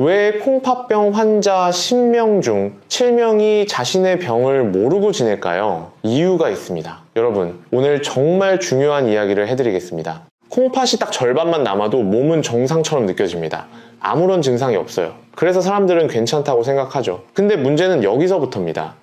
왜 콩팥병 환자 10명 중 7명이 자신의 병을 모르고 지낼까요? 이유가 있습니다. 여러분, 오늘 정말 중요한 이야기를 해드리겠습니다. 콩팥이 딱 절반만 남아도 몸은 정상처럼 느껴집니다. 아무런 증상이 없어요. 그래서 사람들은 괜찮다고 생각하죠. 근데 문제는 여기서부터입니다.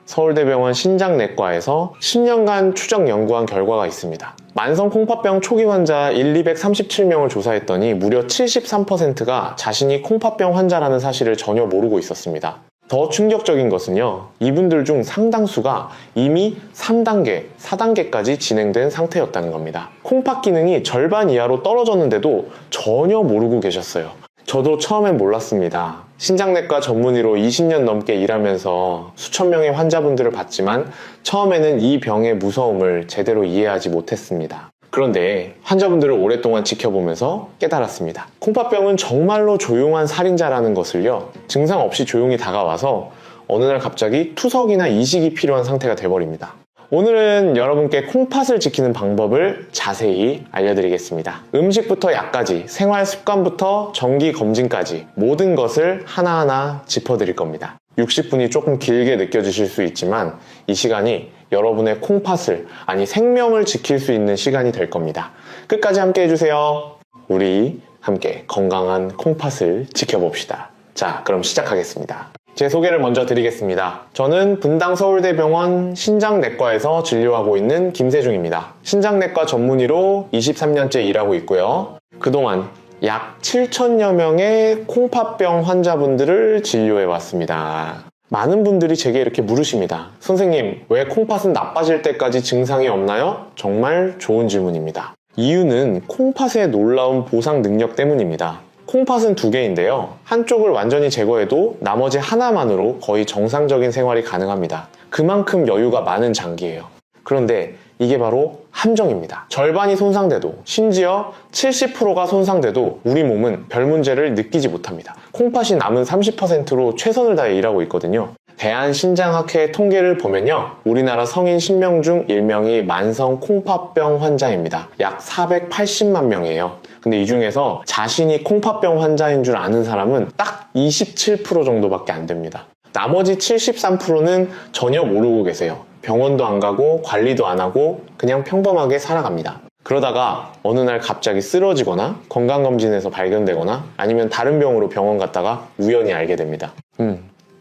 서울대병원 신장내과에서 10년간 추적 연구한 결과가 있습니다. 만성 콩팥병 초기 환자 237명을 조사했더니 무려 73%가 자신이 콩팥병 환자라는 사실을 전혀 모르고 있었습니다. 더 충격적인 것은요, 이분들 중 상당수가 이미 3단계, 4단계까지 진행된 상태였다는 겁니다. 콩팥 기능이 절반 이하로 떨어졌는데도 전혀 모르고 계셨어요. 저도 처음엔 몰랐습니다. 신장내과 전문의로 20년 넘게 일하면서 수천 명의 환자분들을 봤지만 처음에는 이 병의 무서움을 제대로 이해하지 못했습니다. 그런데 환자분들을 오랫동안 지켜보면서 깨달았습니다. 콩팥병은 정말로 조용한 살인자라는 것을요, 증상 없이 조용히 다가와서 어느 날 갑자기 투석이나 이식이 필요한 상태가 돼버립니다. 오늘은 여러분께 콩팥을 지키는 방법을 자세히 알려드리겠습니다. 음식부터 약까지, 생활 습관부터 정기 검진까지 모든 것을 하나하나 짚어드릴 겁니다. 60분이 조금 길게 느껴지실 수 있지만 이 시간이 여러분의 콩팥을, 아니 생명을 지킬 수 있는 시간이 될 겁니다. 끝까지 함께 해주세요. 우리 함께 건강한 콩팥을 지켜봅시다. 자, 그럼 시작하겠습니다. 제 소개를 먼저 드리겠습니다. 저는 분당 서울대병원 신장내과에서 진료하고 있는 김세중입니다. 신장내과 전문의로 23년째 일하고 있고요. 그동안 약 7천여 명의 콩팥병 환자분들을 진료해 왔습니다. 많은 분들이 제게 이렇게 물으십니다. 선생님, 왜 콩팥은 나빠질 때까지 증상이 없나요? 정말 좋은 질문입니다. 이유는 콩팥의 놀라운 보상 능력 때문입니다. 콩팥은 두 개인데요. 한쪽을 완전히 제거해도 나머지 하나만으로 거의 정상적인 생활이 가능합니다. 그만큼 여유가 많은 장기예요. 그런데 이게 바로 함정입니다. 절반이 손상돼도, 심지어 70%가 손상돼도 우리 몸은 별 문제를 느끼지 못합니다. 콩팥이 남은 30%로 최선을 다해 일하고 있거든요. 대한신장학회 통계를 보면요, 우리나라 성인 10명 중 1명이 만성 콩팥병 환자입니다. 약 480만 명이에요. 근데 이 중에서 자신이 콩팥병 환자인 줄 아는 사람은 딱 27% 정도밖에 안 됩니다. 나머지 73%는 전혀 모르고 계세요. 병원도 안 가고 관리도 안 하고 그냥 평범하게 살아갑니다. 그러다가 어느 날 갑자기 쓰러지거나 건강검진에서 발견되거나 아니면 다른 병으로 병원 갔다가 우연히 알게 됩니다.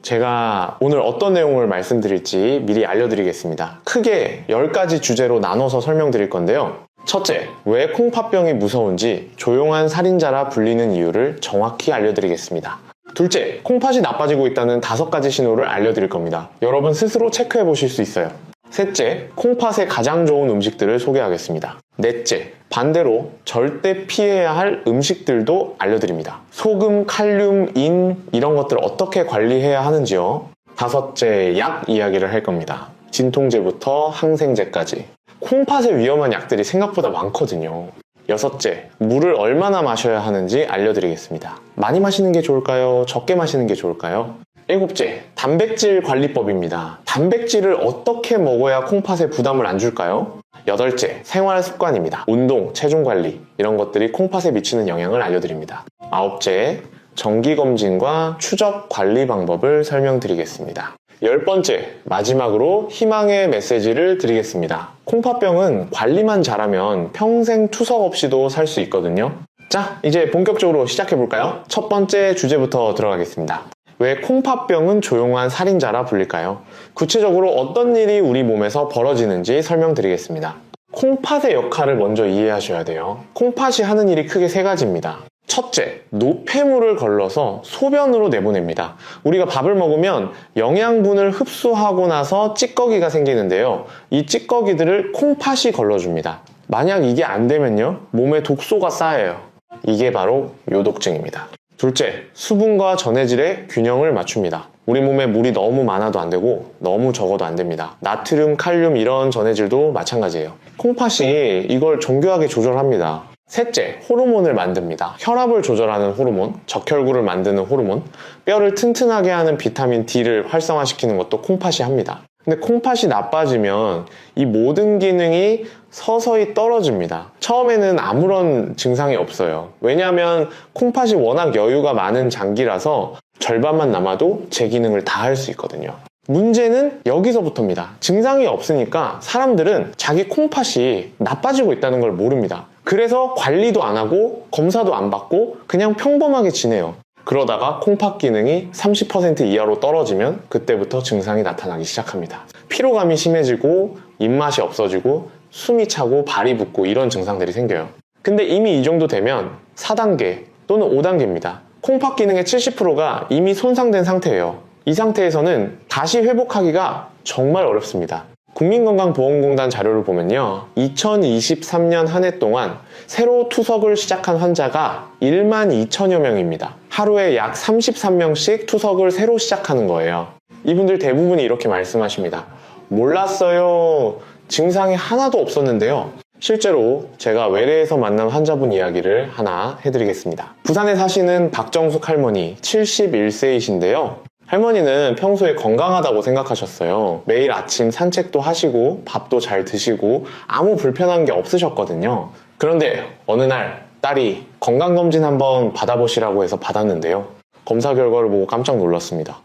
제가 오늘 어떤 내용을 말씀드릴지 미리 알려드리겠습니다. 크게 10가지 주제로 나눠서 설명드릴 건데요. 첫째, 왜 콩팥병이 무서운지 조용한 살인자라 불리는 이유를 정확히 알려드리겠습니다. 둘째, 콩팥이 나빠지고 있다는 5가지 신호를 알려드릴 겁니다. 여러분 스스로 체크해 보실 수 있어요. 셋째, 콩팥에 가장 좋은 음식들을 소개하겠습니다. 넷째, 반대로 절대 피해야 할 음식들도 알려드립니다. 소금, 칼륨, 인 이런 것들을 어떻게 관리해야 하는지요. 다섯째, 약 이야기를 할 겁니다. 진통제부터 항생제까지. 콩팥에 위험한 약들이 생각보다 많거든요. 여섯째, 물을 얼마나 마셔야 하는지 알려드리겠습니다. 많이 마시는 게 좋을까요? 적게 마시는 게 좋을까요? 일곱째, 단백질 관리법입니다. 단백질을 어떻게 먹어야 콩팥에 부담을 안 줄까요? 여덟째, 생활 습관입니다. 운동, 체중 관리 이런 것들이 콩팥에 미치는 영향을 알려드립니다. 아홉째, 정기검진과 추적 관리 방법을 설명드리겠습니다. 10번째, 마지막으로 희망의 메시지를 드리겠습니다. 콩팥병은 관리만 잘하면 평생 투석 없이도 살 수 있거든요. 자, 이제 본격적으로 시작해볼까요? 첫 번째 주제부터 들어가겠습니다. 왜 콩팥병은 조용한 살인자라 불릴까요? 구체적으로 어떤 일이 우리 몸에서 벌어지는지 설명드리겠습니다. 콩팥의 역할을 먼저 이해하셔야 돼요. 콩팥이 하는 일이 크게 3가지입니다. 첫째, 노폐물을 걸러서 소변으로 내보냅니다. 우리가 밥을 먹으면 영양분을 흡수하고 나서 찌꺼기가 생기는데요. 이 찌꺼기들을 콩팥이 걸러줍니다. 만약 이게 안 되면요, 몸에 독소가 쌓여요. 이게 바로 요독증입니다. 둘째, 수분과 전해질의 균형을 맞춥니다. 우리 몸에 물이 너무 많아도 안 되고 너무 적어도 안 됩니다. 나트륨, 칼륨 이런 전해질도 마찬가지예요. 콩팥이 이걸 정교하게 조절합니다. 셋째, 호르몬을 만듭니다. 혈압을 조절하는 호르몬, 적혈구를 만드는 호르몬, 뼈를 튼튼하게 하는 비타민 D를 활성화시키는 것도 콩팥이 합니다. 근데 콩팥이 나빠지면 이 모든 기능이 서서히 떨어집니다. 처음에는 아무런 증상이 없어요. 왜냐하면 콩팥이 워낙 여유가 많은 장기라서 절반만 남아도 제 기능을 다 할 수 있거든요. 문제는 여기서부터입니다. 증상이 없으니까 사람들은 자기 콩팥이 나빠지고 있다는 걸 모릅니다. 그래서 관리도 안 하고 검사도 안 받고 그냥 평범하게 지내요. 그러다가 콩팥 기능이 30% 이하로 떨어지면 그때부터 증상이 나타나기 시작합니다. 피로감이 심해지고 입맛이 없어지고 숨이 차고 발이 붓고 이런 증상들이 생겨요. 근데 이미 이 정도 되면 4단계 또는 5단계입니다. 콩팥 기능의 70%가 이미 손상된 상태예요. 이 상태에서는 다시 회복하기가 정말 어렵습니다. 국민건강보험공단 자료를 보면요, 2023년 한 해 동안 새로 투석을 시작한 환자가 1만 2천여 명입니다. 하루에 약 33명씩 투석을 새로 시작하는 거예요. 이분들 대부분이 이렇게 말씀하십니다. 몰랐어요. 증상이 하나도 없었는데요. 실제로 제가 외래에서 만난 환자분 이야기를 하나 해드리겠습니다. 부산에 사시는 박정숙 할머니 71세이신데요. 할머니는 평소에 건강하다고 생각하셨어요. 매일 아침 산책도 하시고 밥도 잘 드시고 아무 불편한 게 없으셨거든요. 그런데 어느 날 딸이 건강검진 한번 받아보시라고 해서 받았는데요. 검사 결과를 보고 깜짝 놀랐습니다.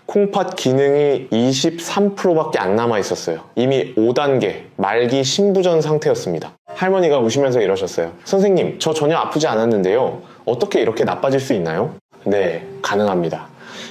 콩팥 기능이 23%밖에 안 남아 있었어요. 이미 5단계 말기 신부전 상태였습니다. 할머니가 우시면서 이러셨어요. 선생님, 저 전혀 아프지 않았는데요. 어떻게 이렇게 나빠질 수 있나요? 네, 가능합니다.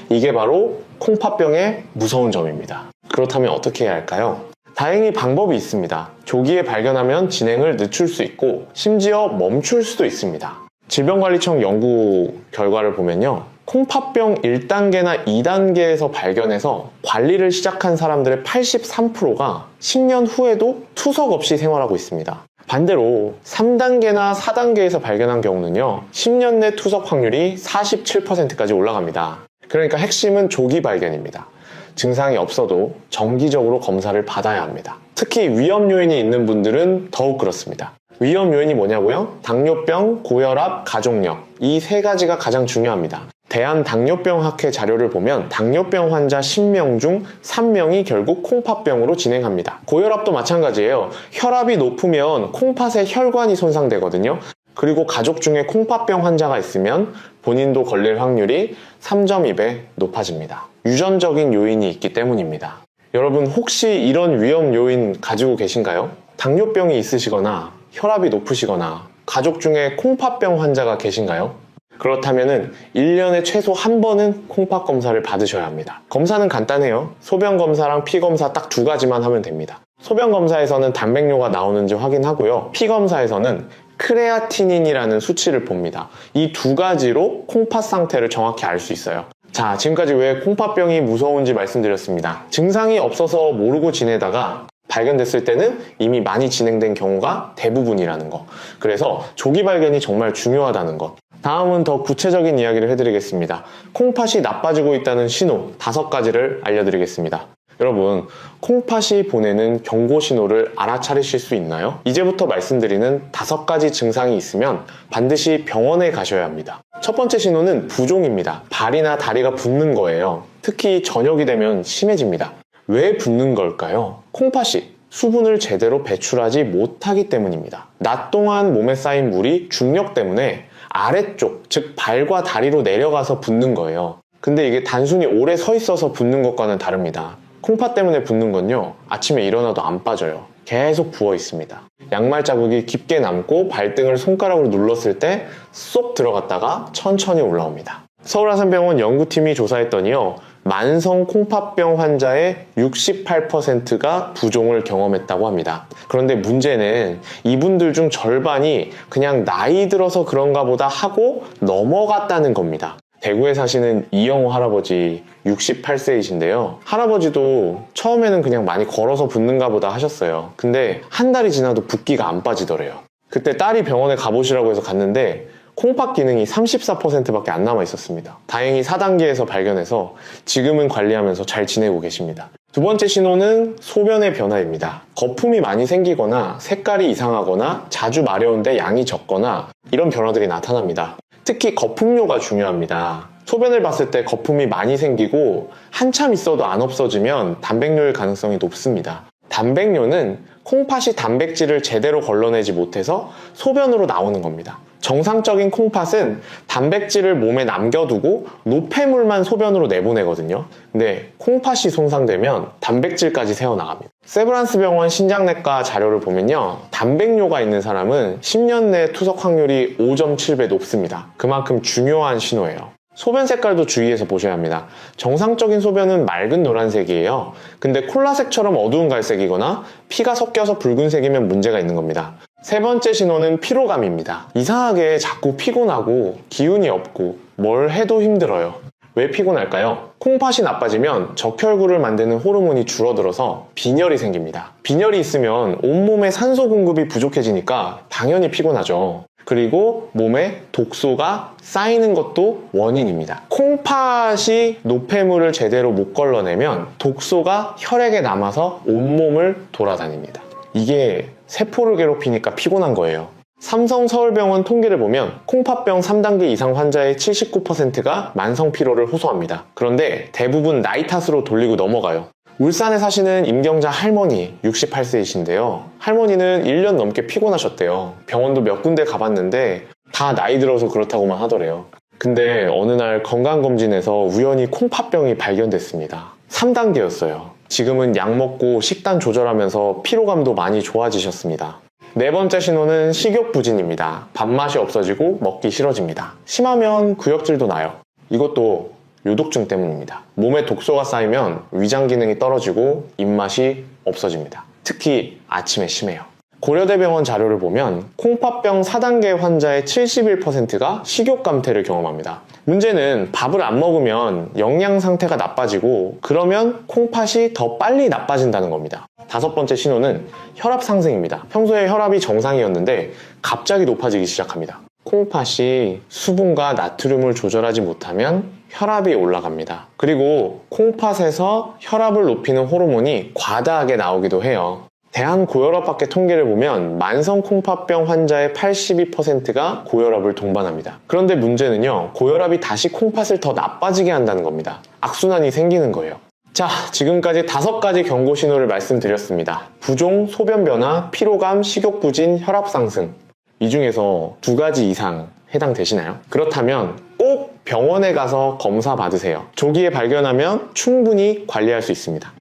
이게 바로 콩팥병의 무서운 점입니다. 그렇다면 어떻게 해야 할까요? 다행히 방법이 있습니다. 조기에 발견하면 진행을 늦출 수 있고 심지어 멈출 수도 있습니다. 질병관리청 연구 결과를 보면요, 콩팥병 1단계나 2단계에서 발견해서 관리를 시작한 사람들의 83%가 10년 후에도 투석 없이 생활하고 있습니다. 반대로 3단계나 4단계에서 발견한 경우는요, 10년 내 투석 확률이 47%까지 올라갑니다. 그러니까 핵심은 조기 발견입니다. 증상이 없어도 정기적으로 검사를 받아야 합니다. 특히 위험 요인이 있는 분들은 더욱 그렇습니다. 위험 요인이 뭐냐고요? 당뇨병, 고혈압, 가족력, 이 세 가지가 가장 중요합니다. 대한당뇨병학회 자료를 보면 당뇨병 환자 10명 중 3명이 결국 콩팥병으로 진행합니다. 고혈압도 마찬가지예요. 혈압이 높으면 콩팥의 혈관이 손상되거든요. 그리고 가족 중에 콩팥병 환자가 있으면 본인도 걸릴 확률이 3.2배 높아집니다. 유전적인 요인이 있기 때문입니다. 여러분, 혹시 이런 위험 요인 가지고 계신가요? 당뇨병이 있으시거나 혈압이 높으시거나 가족 중에 콩팥병 환자가 계신가요? 그렇다면 1년에 최소 한 번은 콩팥 검사를 받으셔야 합니다. 검사는 간단해요. 소변 검사랑 피 검사 딱 두 가지만 하면 됩니다. 소변 검사에서는 단백뇨가 나오는지 확인하고요. 피 검사에서는 크레아티닌이라는 수치를 봅니다. 이 두 가지로 콩팥 상태를 정확히 알 수 있어요. 자, 지금까지 왜 콩팥병이 무서운지 말씀드렸습니다. 증상이 없어서 모르고 지내다가 발견됐을 때는 이미 많이 진행된 경우가 대부분이라는 거. 그래서 조기 발견이 정말 중요하다는 것. 다음은 더 구체적인 이야기를 해드리겠습니다. 콩팥이 나빠지고 있다는 신호 5가지를 알려드리겠습니다. 여러분, 콩팥이 보내는 경고 신호를 알아차리실 수 있나요? 이제부터 말씀드리는 5가지 증상이 있으면 반드시 병원에 가셔야 합니다. 첫 번째 신호는 부종입니다. 발이나 다리가 붓는 거예요. 특히 저녁이 되면 심해집니다. 왜 붓는 걸까요? 콩팥이 수분을 제대로 배출하지 못하기 때문입니다. 낮 동안 몸에 쌓인 물이 중력 때문에 아래쪽, 즉 발과 다리로 내려가서 붓는 거예요. 근데 이게 단순히 오래 서 있어서 붓는 것과는 다릅니다. 콩팥 때문에 붓는 건요, 아침에 일어나도 안 빠져요. 계속 부어 있습니다. 양말 자국이 깊게 남고 발등을 손가락으로 눌렀을 때 쏙 들어갔다가 천천히 올라옵니다. 서울하산병원 연구팀이 조사했더니요, 만성 콩팥병 환자의 68%가 부종을 경험했다고 합니다. 그런데 문제는 이분들 중 절반이 그냥 나이 들어서 그런가 보다 하고 넘어갔다는 겁니다. 대구에 사시는 이영호 할아버지 68세이신데요. 할아버지도 처음에는 그냥 많이 걸어서 붓는가 보다 하셨어요. 근데 한 달이 지나도 붓기가 안 빠지더래요. 그때 딸이 병원에 가보시라고 해서 갔는데 콩팥 기능이 34%밖에 안 남아 있었습니다. 다행히 4단계에서 발견해서 지금은 관리하면서 잘 지내고 계십니다. 두 번째 신호는 소변의 변화입니다. 거품이 많이 생기거나 색깔이 이상하거나 자주 마려운데 양이 적거나 이런 변화들이 나타납니다. 특히 거품료가 중요합니다. 소변을 봤을 때 거품이 많이 생기고 한참 있어도 안 없어지면 단백뇨일 가능성이 높습니다. 단백뇨는 콩팥이 단백질을 제대로 걸러내지 못해서 소변으로 나오는 겁니다. 정상적인 콩팥은 단백질을 몸에 남겨두고 노폐물만 소변으로 내보내거든요. 근데 콩팥이 손상되면 단백질까지 새어나갑니다. 세브란스 병원 신장내과 자료를 보면요, 단백뇨가 있는 사람은 10년 내 투석 확률이 5.7배 높습니다. 그만큼 중요한 신호예요. 소변 색깔도 주의해서 보셔야 합니다. 정상적인 소변은 맑은 노란색이에요. 근데 콜라색처럼 어두운 갈색이거나 피가 섞여서 붉은색이면 문제가 있는 겁니다. 세 번째 신호는 피로감입니다. 이상하게 자꾸 피곤하고 기운이 없고 뭘 해도 힘들어요. 왜 피곤할까요? 콩팥이 나빠지면 적혈구를 만드는 호르몬이 줄어들어서 빈혈이 생깁니다. 빈혈이 있으면 온몸에 산소 공급이 부족해지니까 당연히 피곤하죠. 그리고 몸에 독소가 쌓이는 것도 원인입니다. 콩팥이 노폐물을 제대로 못 걸러내면 독소가 혈액에 남아서 온몸을 돌아다닙니다. 이게 세포를 괴롭히니까 피곤한 거예요. 삼성서울병원 통계를 보면 콩팥병 3단계 이상 환자의 79%가 만성 피로를 호소합니다. 그런데 대부분 나이 탓으로 돌리고 넘어가요. 울산에 사시는 임경자 할머니 68세이신데요. 할머니는 1년 넘게 피곤하셨대요. 병원도 몇 군데 가봤는데 다 나이 들어서 그렇다고만 하더래요. 근데 어느 날 건강검진에서 우연히 콩팥병이 발견됐습니다. 3단계였어요. 지금은 약 먹고 식단 조절하면서 피로감도 많이 좋아지셨습니다. 네 번째 신호는 식욕부진입니다. 밥맛이 없어지고 먹기 싫어집니다. 심하면 구역질도 나요. 이것도 요독증 때문입니다. 몸에 독소가 쌓이면 위장 기능이 떨어지고 입맛이 없어집니다. 특히 아침에 심해요. 고려대병원 자료를 보면 콩팥병 4단계 환자의 71%가 식욕 감퇴를 경험합니다. 문제는 밥을 안 먹으면 영양 상태가 나빠지고 그러면 콩팥이 더 빨리 나빠진다는 겁니다. 다섯 번째 신호는 혈압 상승입니다. 평소에 혈압이 정상이었는데 갑자기 높아지기 시작합니다. 콩팥이 수분과 나트륨을 조절하지 못하면 혈압이 올라갑니다. 그리고 콩팥에서 혈압을 높이는 호르몬이 과다하게 나오기도 해요. 대한고혈압학회 통계를 보면 만성 콩팥병 환자의 82%가 고혈압을 동반합니다. 그런데 문제는요, 고혈압이 다시 콩팥을 더 나빠지게 한다는 겁니다. 악순환이 생기는 거예요. 자, 지금까지 5가지 경고 신호를 말씀드렸습니다. 부종, 소변 변화, 피로감, 식욕부진, 혈압 상승. 이 중에서 2가지 이상 해당되시나요? 그렇다면 꼭 병원에 가서 검사 받으세요. 조기에 발견하면 충분히 관리할 수 있습니다.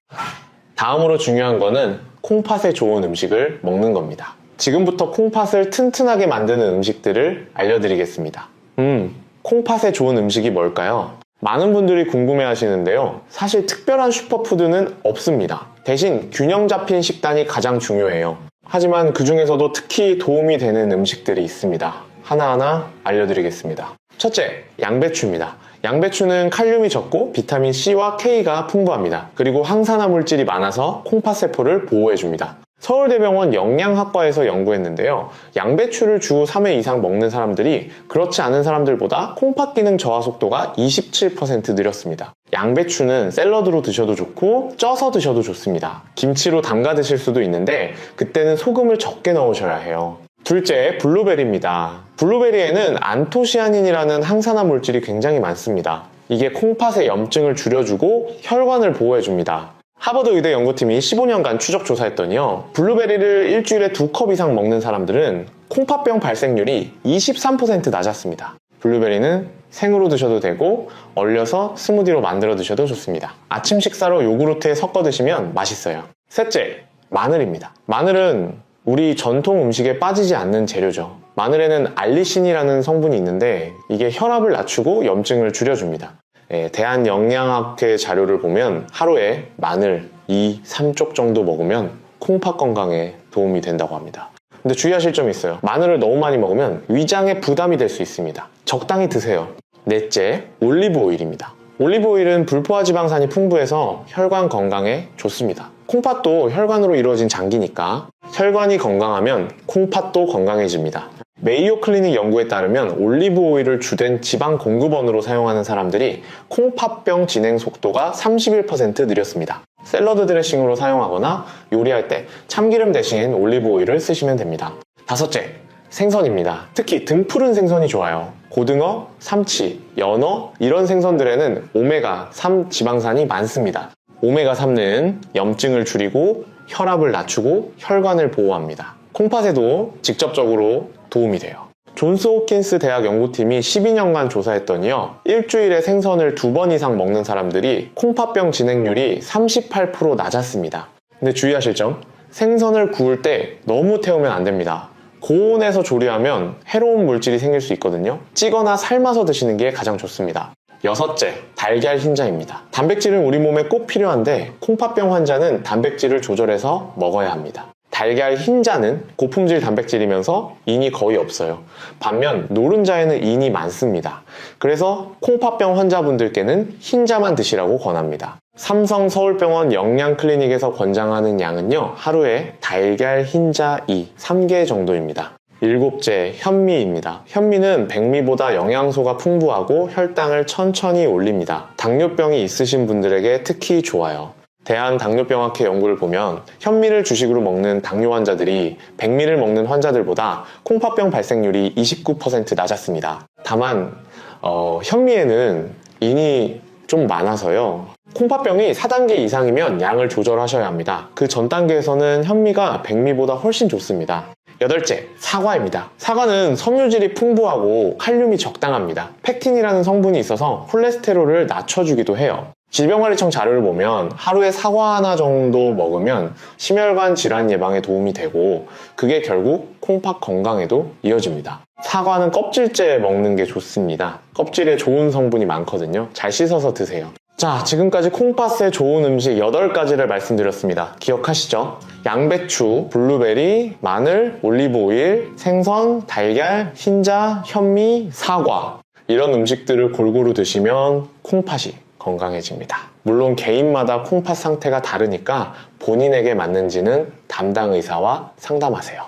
다음으로 중요한 거는 콩팥에 좋은 음식을 먹는 겁니다. 지금부터 콩팥을 튼튼하게 만드는 음식들을 알려드리겠습니다. 콩팥에 좋은 음식이 뭘까요? 많은 분들이 궁금해 하시는데요. 사실 특별한 슈퍼푸드는 없습니다. 대신 균형 잡힌 식단이 가장 중요해요. 하지만 그 중에서도 특히 도움이 되는 음식들이 있습니다. 하나하나 알려드리겠습니다. 첫째, 양배추입니다. 양배추는 칼륨이 적고 비타민 C와 K가 풍부합니다. 그리고 항산화 물질이 많아서 콩팥 세포를 보호해줍니다. 서울대병원 영양학과에서 연구했는데요. 양배추를 주 3회 이상 먹는 사람들이 그렇지 않은 사람들보다 콩팥 기능 저하 속도가 27% 느렸습니다. 양배추는 샐러드로 드셔도 좋고 쪄서 드셔도 좋습니다. 김치로 담가 드실 수도 있는데 그때는 소금을 적게 넣으셔야 해요. 둘째, 블루베리입니다. 블루베리에는 안토시아닌이라는 항산화 물질이 굉장히 많습니다. 이게 콩팥의 염증을 줄여주고 혈관을 보호해줍니다. 하버드 의대 연구팀이 15년간 추적 조사했더니요, 블루베리를 일주일에 2컵 이상 먹는 사람들은 콩팥병 발생률이 23% 낮았습니다. 블루베리는 생으로 드셔도 되고 얼려서 스무디로 만들어 드셔도 좋습니다. 아침 식사로 요구르트에 섞어 드시면 맛있어요. 셋째, 마늘입니다. 마늘은 우리 전통 음식에 빠지지 않는 재료죠. 마늘에는 알리신이라는 성분이 있는데 이게 혈압을 낮추고 염증을 줄여줍니다. 대한영양학회 자료를 보면 하루에 마늘 2, 3쪽 정도 먹으면 콩팥 건강에 도움이 된다고 합니다. 근데 주의하실 점이 있어요. 마늘을 너무 많이 먹으면 위장에 부담이 될 수 있습니다. 적당히 드세요. 넷째, 올리브 오일입니다. 올리브 오일은 불포화 지방산이 풍부해서 혈관 건강에 좋습니다. 콩팥도 혈관으로 이루어진 장기니까 혈관이 건강하면 콩팥도 건강해집니다. 메이오 클리닉 연구에 따르면 올리브 오일을 주된 지방 공급원으로 사용하는 사람들이 콩팥병 진행 속도가 31% 느렸습니다. 샐러드 드레싱으로 사용하거나 요리할 때 참기름 대신 올리브 오일을 쓰시면 됩니다. 다섯째, 생선입니다. 특히 등푸른 생선이 좋아요. 고등어, 삼치, 연어 이런 생선들에는 오메가3 지방산이 많습니다. 오메가3는 염증을 줄이고 혈압을 낮추고 혈관을 보호합니다. 콩팥에도 직접적으로 도움이 돼요. 존스 홉킨스 대학 연구팀이 12년간 조사했더니요, 일주일에 생선을 2번 이상 먹는 사람들이 콩팥병 진행률이 38% 낮았습니다. 근데 주의하실 점, 생선을 구울 때 너무 태우면 안 됩니다. 고온에서 조리하면 해로운 물질이 생길 수 있거든요. 찌거나 삶아서 드시는 게 가장 좋습니다. 여섯째, 달걀 흰자입니다. 단백질은 우리 몸에 꼭 필요한데 콩팥병 환자는 단백질을 조절해서 먹어야 합니다. 달걀 흰자는 고품질 단백질이면서 인이 거의 없어요. 반면 노른자에는 인이 많습니다. 그래서 콩팥병 환자분들께는 흰자만 드시라고 권합니다. 삼성 서울병원 영양클리닉에서 권장하는 양은요, 하루에 달걀 흰자 3개 정도입니다. 일곱째, 현미입니다. 현미는 백미보다 영양소가 풍부하고 혈당을 천천히 올립니다. 당뇨병이 있으신 분들에게 특히 좋아요. 대한당뇨병학회 연구를 보면 현미를 주식으로 먹는 당뇨 환자들이 백미를 먹는 환자들보다 콩팥병 발생률이 29% 낮았습니다. 다만 현미에는 인이 좀 많아서요, 콩팥병이 4단계 이상이면 양을 조절하셔야 합니다. 그 전 단계에서는 현미가 백미보다 훨씬 좋습니다. 여덟째, 사과입니다. 사과는 섬유질이 풍부하고 칼륨이 적당합니다. 펙틴이라는 성분이 있어서 콜레스테롤을 낮춰주기도 해요. 질병관리청 자료를 보면 하루에 사과 하나 정도 먹으면 심혈관 질환 예방에 도움이 되고 그게 결국 콩팥 건강에도 이어집니다. 사과는 껍질째 먹는 게 좋습니다. 껍질에 좋은 성분이 많거든요. 잘 씻어서 드세요. 자, 지금까지 콩팥에 좋은 음식 8가지를 말씀드렸습니다. 기억하시죠? 양배추, 블루베리, 마늘, 올리브오일, 생선, 달걀, 흰자, 현미, 사과 이런 음식들을 골고루 드시면 콩팥이 건강해집니다. 물론 개인마다 콩팥 상태가 다르니까 본인에게 맞는지는 담당 의사와 상담하세요.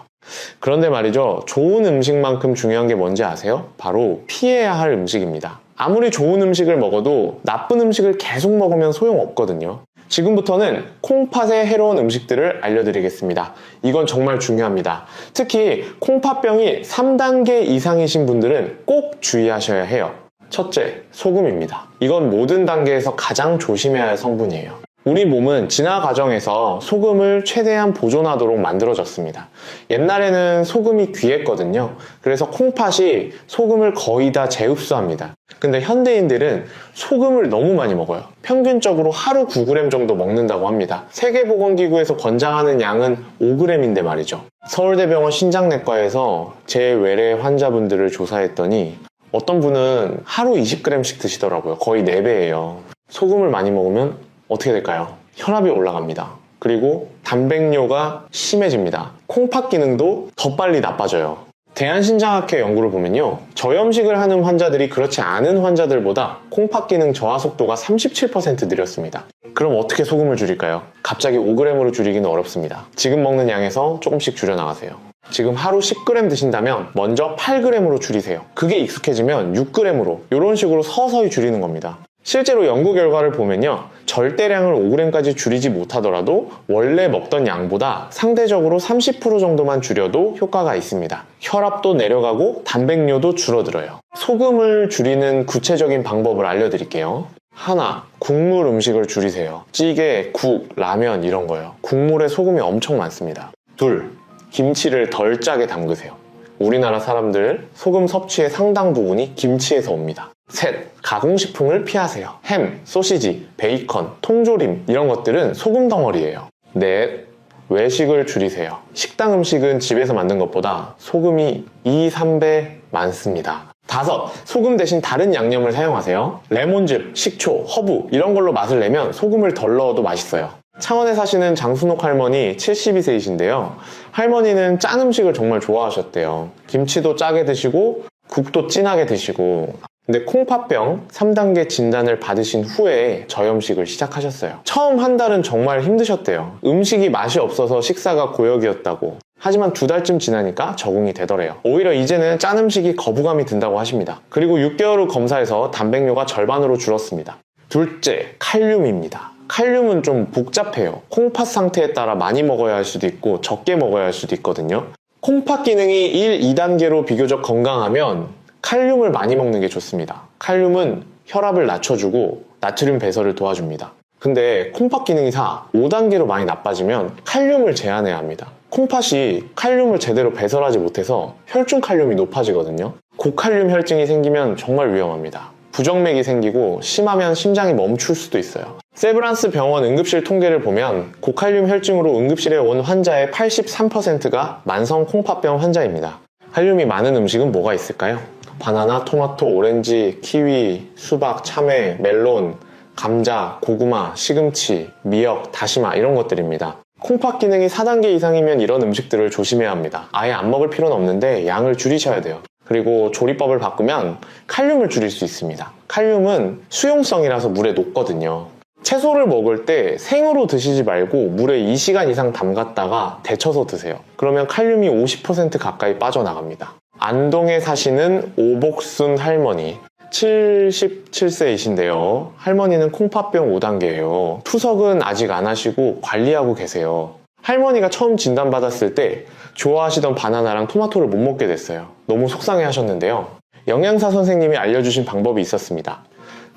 그런데 말이죠, 좋은 음식만큼 중요한 게 뭔지 아세요? 바로 피해야 할 음식입니다. 아무리 좋은 음식을 먹어도 나쁜 음식을 계속 먹으면 소용없거든요. 지금부터는 콩팥에 해로운 음식들을 알려드리겠습니다. 이건 정말 중요합니다. 특히 콩팥병이 3단계 이상이신 분들은 꼭 주의하셔야 해요. 첫째, 소금입니다. 이건 모든 단계에서 가장 조심해야 할 성분이에요. 우리 몸은 진화 과정에서 소금을 최대한 보존하도록 만들어졌습니다. 옛날에는 소금이 귀했거든요. 그래서 콩팥이 소금을 거의 다 재흡수합니다. 근데 현대인들은 소금을 너무 많이 먹어요. 평균적으로 하루 9g 정도 먹는다고 합니다. 세계보건기구에서 권장하는 양은 5g인데 말이죠. 서울대병원 신장내과에서 제 외래 환자분들을 조사했더니 어떤 분은 하루 20g씩 드시더라고요. 거의 4배예요. 소금을 많이 먹으면 어떻게 될까요? 혈압이 올라갑니다. 그리고 단백뇨가 심해집니다. 콩팥 기능도 더 빨리 나빠져요. 대한신장학회 연구를 보면요, 저염식을 하는 환자들이 그렇지 않은 환자들보다 콩팥 기능 저하 속도가 37% 느렸습니다. 그럼 어떻게 소금을 줄일까요? 갑자기 5g으로 줄이기는 어렵습니다. 지금 먹는 양에서 조금씩 줄여나가세요. 지금 하루 10g 드신다면 먼저 8g으로 줄이세요. 그게 익숙해지면 6g으로 이런 식으로 서서히 줄이는 겁니다. 실제로 연구 결과를 보면요, 절대량을 5g까지 줄이지 못하더라도 원래 먹던 양보다 상대적으로 30% 정도만 줄여도 효과가 있습니다. 혈압도 내려가고 단백뇨도 줄어들어요. 소금을 줄이는 구체적인 방법을 알려드릴게요. 하나, 국물 음식을 줄이세요. 찌개, 국, 라면 이런 거요. 국물에 소금이 엄청 많습니다. 둘, 김치를 덜 짜게 담그세요. 우리나라 사람들 소금 섭취의 상당 부분이 김치에서 옵니다. 셋, 가공식품을 피하세요. 햄, 소시지, 베이컨, 통조림 이런 것들은 소금 덩어리예요. 넷, 외식을 줄이세요. 식당 음식은 집에서 만든 것보다 소금이 2, 3배 많습니다. 다섯, 소금 대신 다른 양념을 사용하세요. 레몬즙, 식초, 허브 이런 걸로 맛을 내면 소금을 덜 넣어도 맛있어요. 창원에 사시는 장순옥 할머니 72세이신데요. 할머니는 짠 음식을 정말 좋아하셨대요. 김치도 짜게 드시고 국도 진하게 드시고, 근데 콩팥병 3단계 진단을 받으신 후에 저염식을 시작하셨어요. 처음 한 달은 정말 힘드셨대요. 음식이 맛이 없어서 식사가 고역이었다고. 하지만 2달쯤 지나니까 적응이 되더래요. 오히려 이제는 짠 음식이 거부감이 든다고 하십니다. 그리고 6개월 후 검사에서 단백뇨가 절반으로 줄었습니다. 둘째, 칼륨입니다. 칼륨은 좀 복잡해요. 콩팥 상태에 따라 많이 먹어야 할 수도 있고 적게 먹어야 할 수도 있거든요. 콩팥 기능이 1, 2단계로 비교적 건강하면 칼륨을 많이 먹는 게 좋습니다. 칼륨은 혈압을 낮춰주고 나트륨 배설을 도와줍니다. 근데 콩팥 기능이 4, 5단계로 많이 나빠지면 칼륨을 제한해야 합니다. 콩팥이 칼륨을 제대로 배설하지 못해서 혈중 칼륨이 높아지거든요. 고칼륨 혈증이 생기면 정말 위험합니다. 부정맥이 생기고 심하면 심장이 멈출 수도 있어요. 세브란스 병원 응급실 통계를 보면 고칼륨 혈증으로 응급실에 온 환자의 83%가 만성 콩팥병 환자입니다. 칼륨이 많은 음식은 뭐가 있을까요? 바나나, 토마토, 오렌지, 키위, 수박, 참외, 멜론, 감자, 고구마, 시금치, 미역, 다시마 이런 것들입니다. 콩팥 기능이 4단계 이상이면 이런 음식들을 조심해야 합니다. 아예 안 먹을 필요는 없는데 양을 줄이셔야 돼요. 그리고 조리법을 바꾸면 칼륨을 줄일 수 있습니다. 칼륨은 수용성이라서 물에 녹거든요. 채소를 먹을 때 생으로 드시지 말고 물에 2시간 이상 담갔다가 데쳐서 드세요. 그러면 칼륨이 50% 가까이 빠져나갑니다. 안동에 사시는 오복순 할머니 77세이신데요. 할머니는 콩팥병 5단계예요. 투석은 아직 안 하시고 관리하고 계세요. 할머니가 처음 진단받았을 때 좋아하시던 바나나랑 토마토를 못 먹게 됐어요. 너무 속상해 하셨는데요. 영양사 선생님이 알려주신 방법이 있었습니다.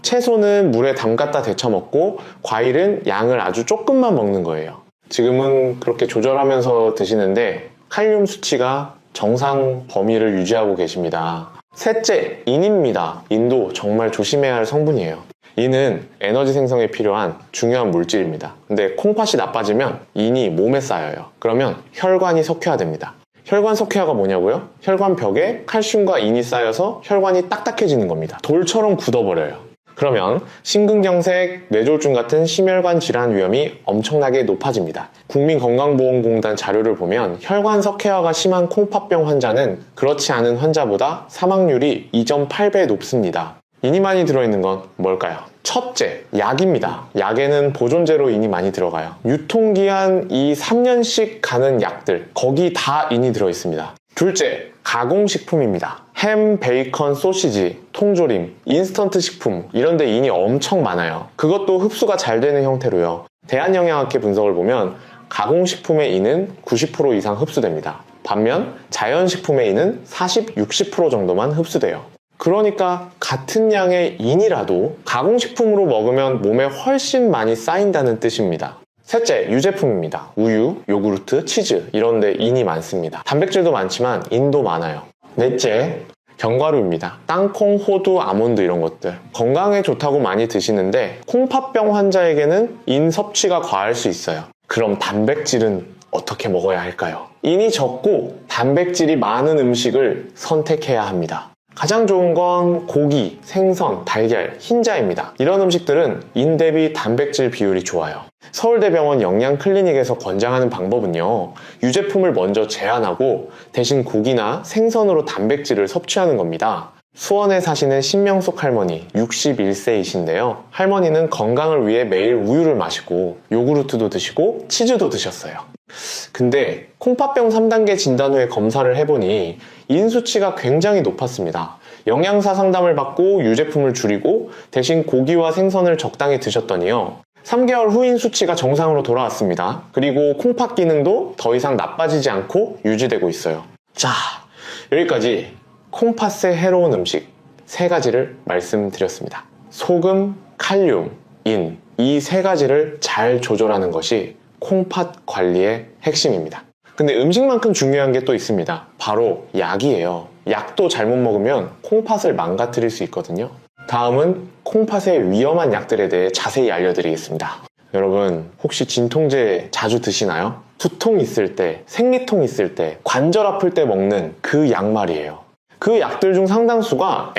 채소는 물에 담갔다 데쳐 먹고 과일은 양을 아주 조금만 먹는 거예요. 지금은 그렇게 조절하면서 드시는데 칼륨 수치가 정상 범위를 유지하고 계십니다. 셋째, 인입니다. 인도 정말 조심해야 할 성분이에요. 인은 에너지 생성에 필요한 중요한 물질입니다. 근데 콩팥이 나빠지면 인이 몸에 쌓여요. 그러면 혈관이 석회화 됩니다. 혈관 석회화가 뭐냐고요? 혈관 벽에 칼슘과 인이 쌓여서 혈관이 딱딱해지는 겁니다. 돌처럼 굳어버려요. 그러면 심근경색, 뇌졸중 같은 심혈관 질환 위험이 엄청나게 높아집니다. 국민건강보험공단 자료를 보면 혈관 석회화가 심한 콩팥병 환자는 그렇지 않은 환자보다 사망률이 2.8배 높습니다. 인이 많이 들어있는 건 뭘까요? 첫째, 약입니다. 약에는 보존제로 인이 많이 들어가요. 유통기한 이 3년씩 가는 약들, 거기 다 인이 들어있습니다. 둘째, 가공식품입니다. 햄, 베이컨, 소시지, 통조림, 인스턴트 식품 이런 데 인이 엄청 많아요. 그것도 흡수가 잘 되는 형태로요. 대한영양학회 분석을 보면 가공식품의 인은 90% 이상 흡수됩니다. 반면 자연식품의 인은 40, 60% 정도만 흡수돼요. 그러니까 같은 양의 인이라도 가공식품으로 먹으면 몸에 훨씬 많이 쌓인다는 뜻입니다. 셋째, 유제품입니다. 우유, 요구르트, 치즈 이런 데 인이 많습니다. 단백질도 많지만 인도 많아요. 넷째, 견과류입니다. 땅콩, 호두, 아몬드 이런 것들. 건강에 좋다고 많이 드시는데 콩팥병 환자에게는 인 섭취가 과할 수 있어요. 그럼 단백질은 어떻게 먹어야 할까요? 인이 적고 단백질이 많은 음식을 선택해야 합니다. 가장 좋은 건 고기, 생선, 달걀, 흰자입니다. 이런 음식들은 인 대비 단백질 비율이 좋아요. 서울대병원 영양클리닉에서 권장하는 방법은요, 유제품을 먼저 제한하고 대신 고기나 생선으로 단백질을 섭취하는 겁니다. 수원에 사시는 신명숙 할머니 61세이신데요. 할머니는 건강을 위해 매일 우유를 마시고 요구르트도 드시고 치즈도 드셨어요. 근데 콩팥병 3단계 진단 후에 검사를 해보니 인 수치가 굉장히 높았습니다. 영양사 상담을 받고 유제품을 줄이고 대신 고기와 생선을 적당히 드셨더니요, 3개월 후 인 수치가 정상으로 돌아왔습니다. 그리고 콩팥 기능도 더 이상 나빠지지 않고 유지되고 있어요. 자, 여기까지 콩팥에 해로운 음식 3가지를 말씀드렸습니다. 소금, 칼륨, 인, 이 3가지를 잘 조절하는 것이 콩팥 관리의 핵심입니다. 근데 음식만큼 중요한 게 또 있습니다. 바로 약이에요. 약도 잘못 먹으면 콩팥을 망가뜨릴 수 있거든요. 다음은 콩팥의 위험한 약들에 대해 자세히 알려드리겠습니다. 여러분, 혹시 진통제 자주 드시나요? 두통 있을 때, 생리통 있을 때, 관절 아플 때 먹는 그 약 말이에요. 그 약들 중 상당수가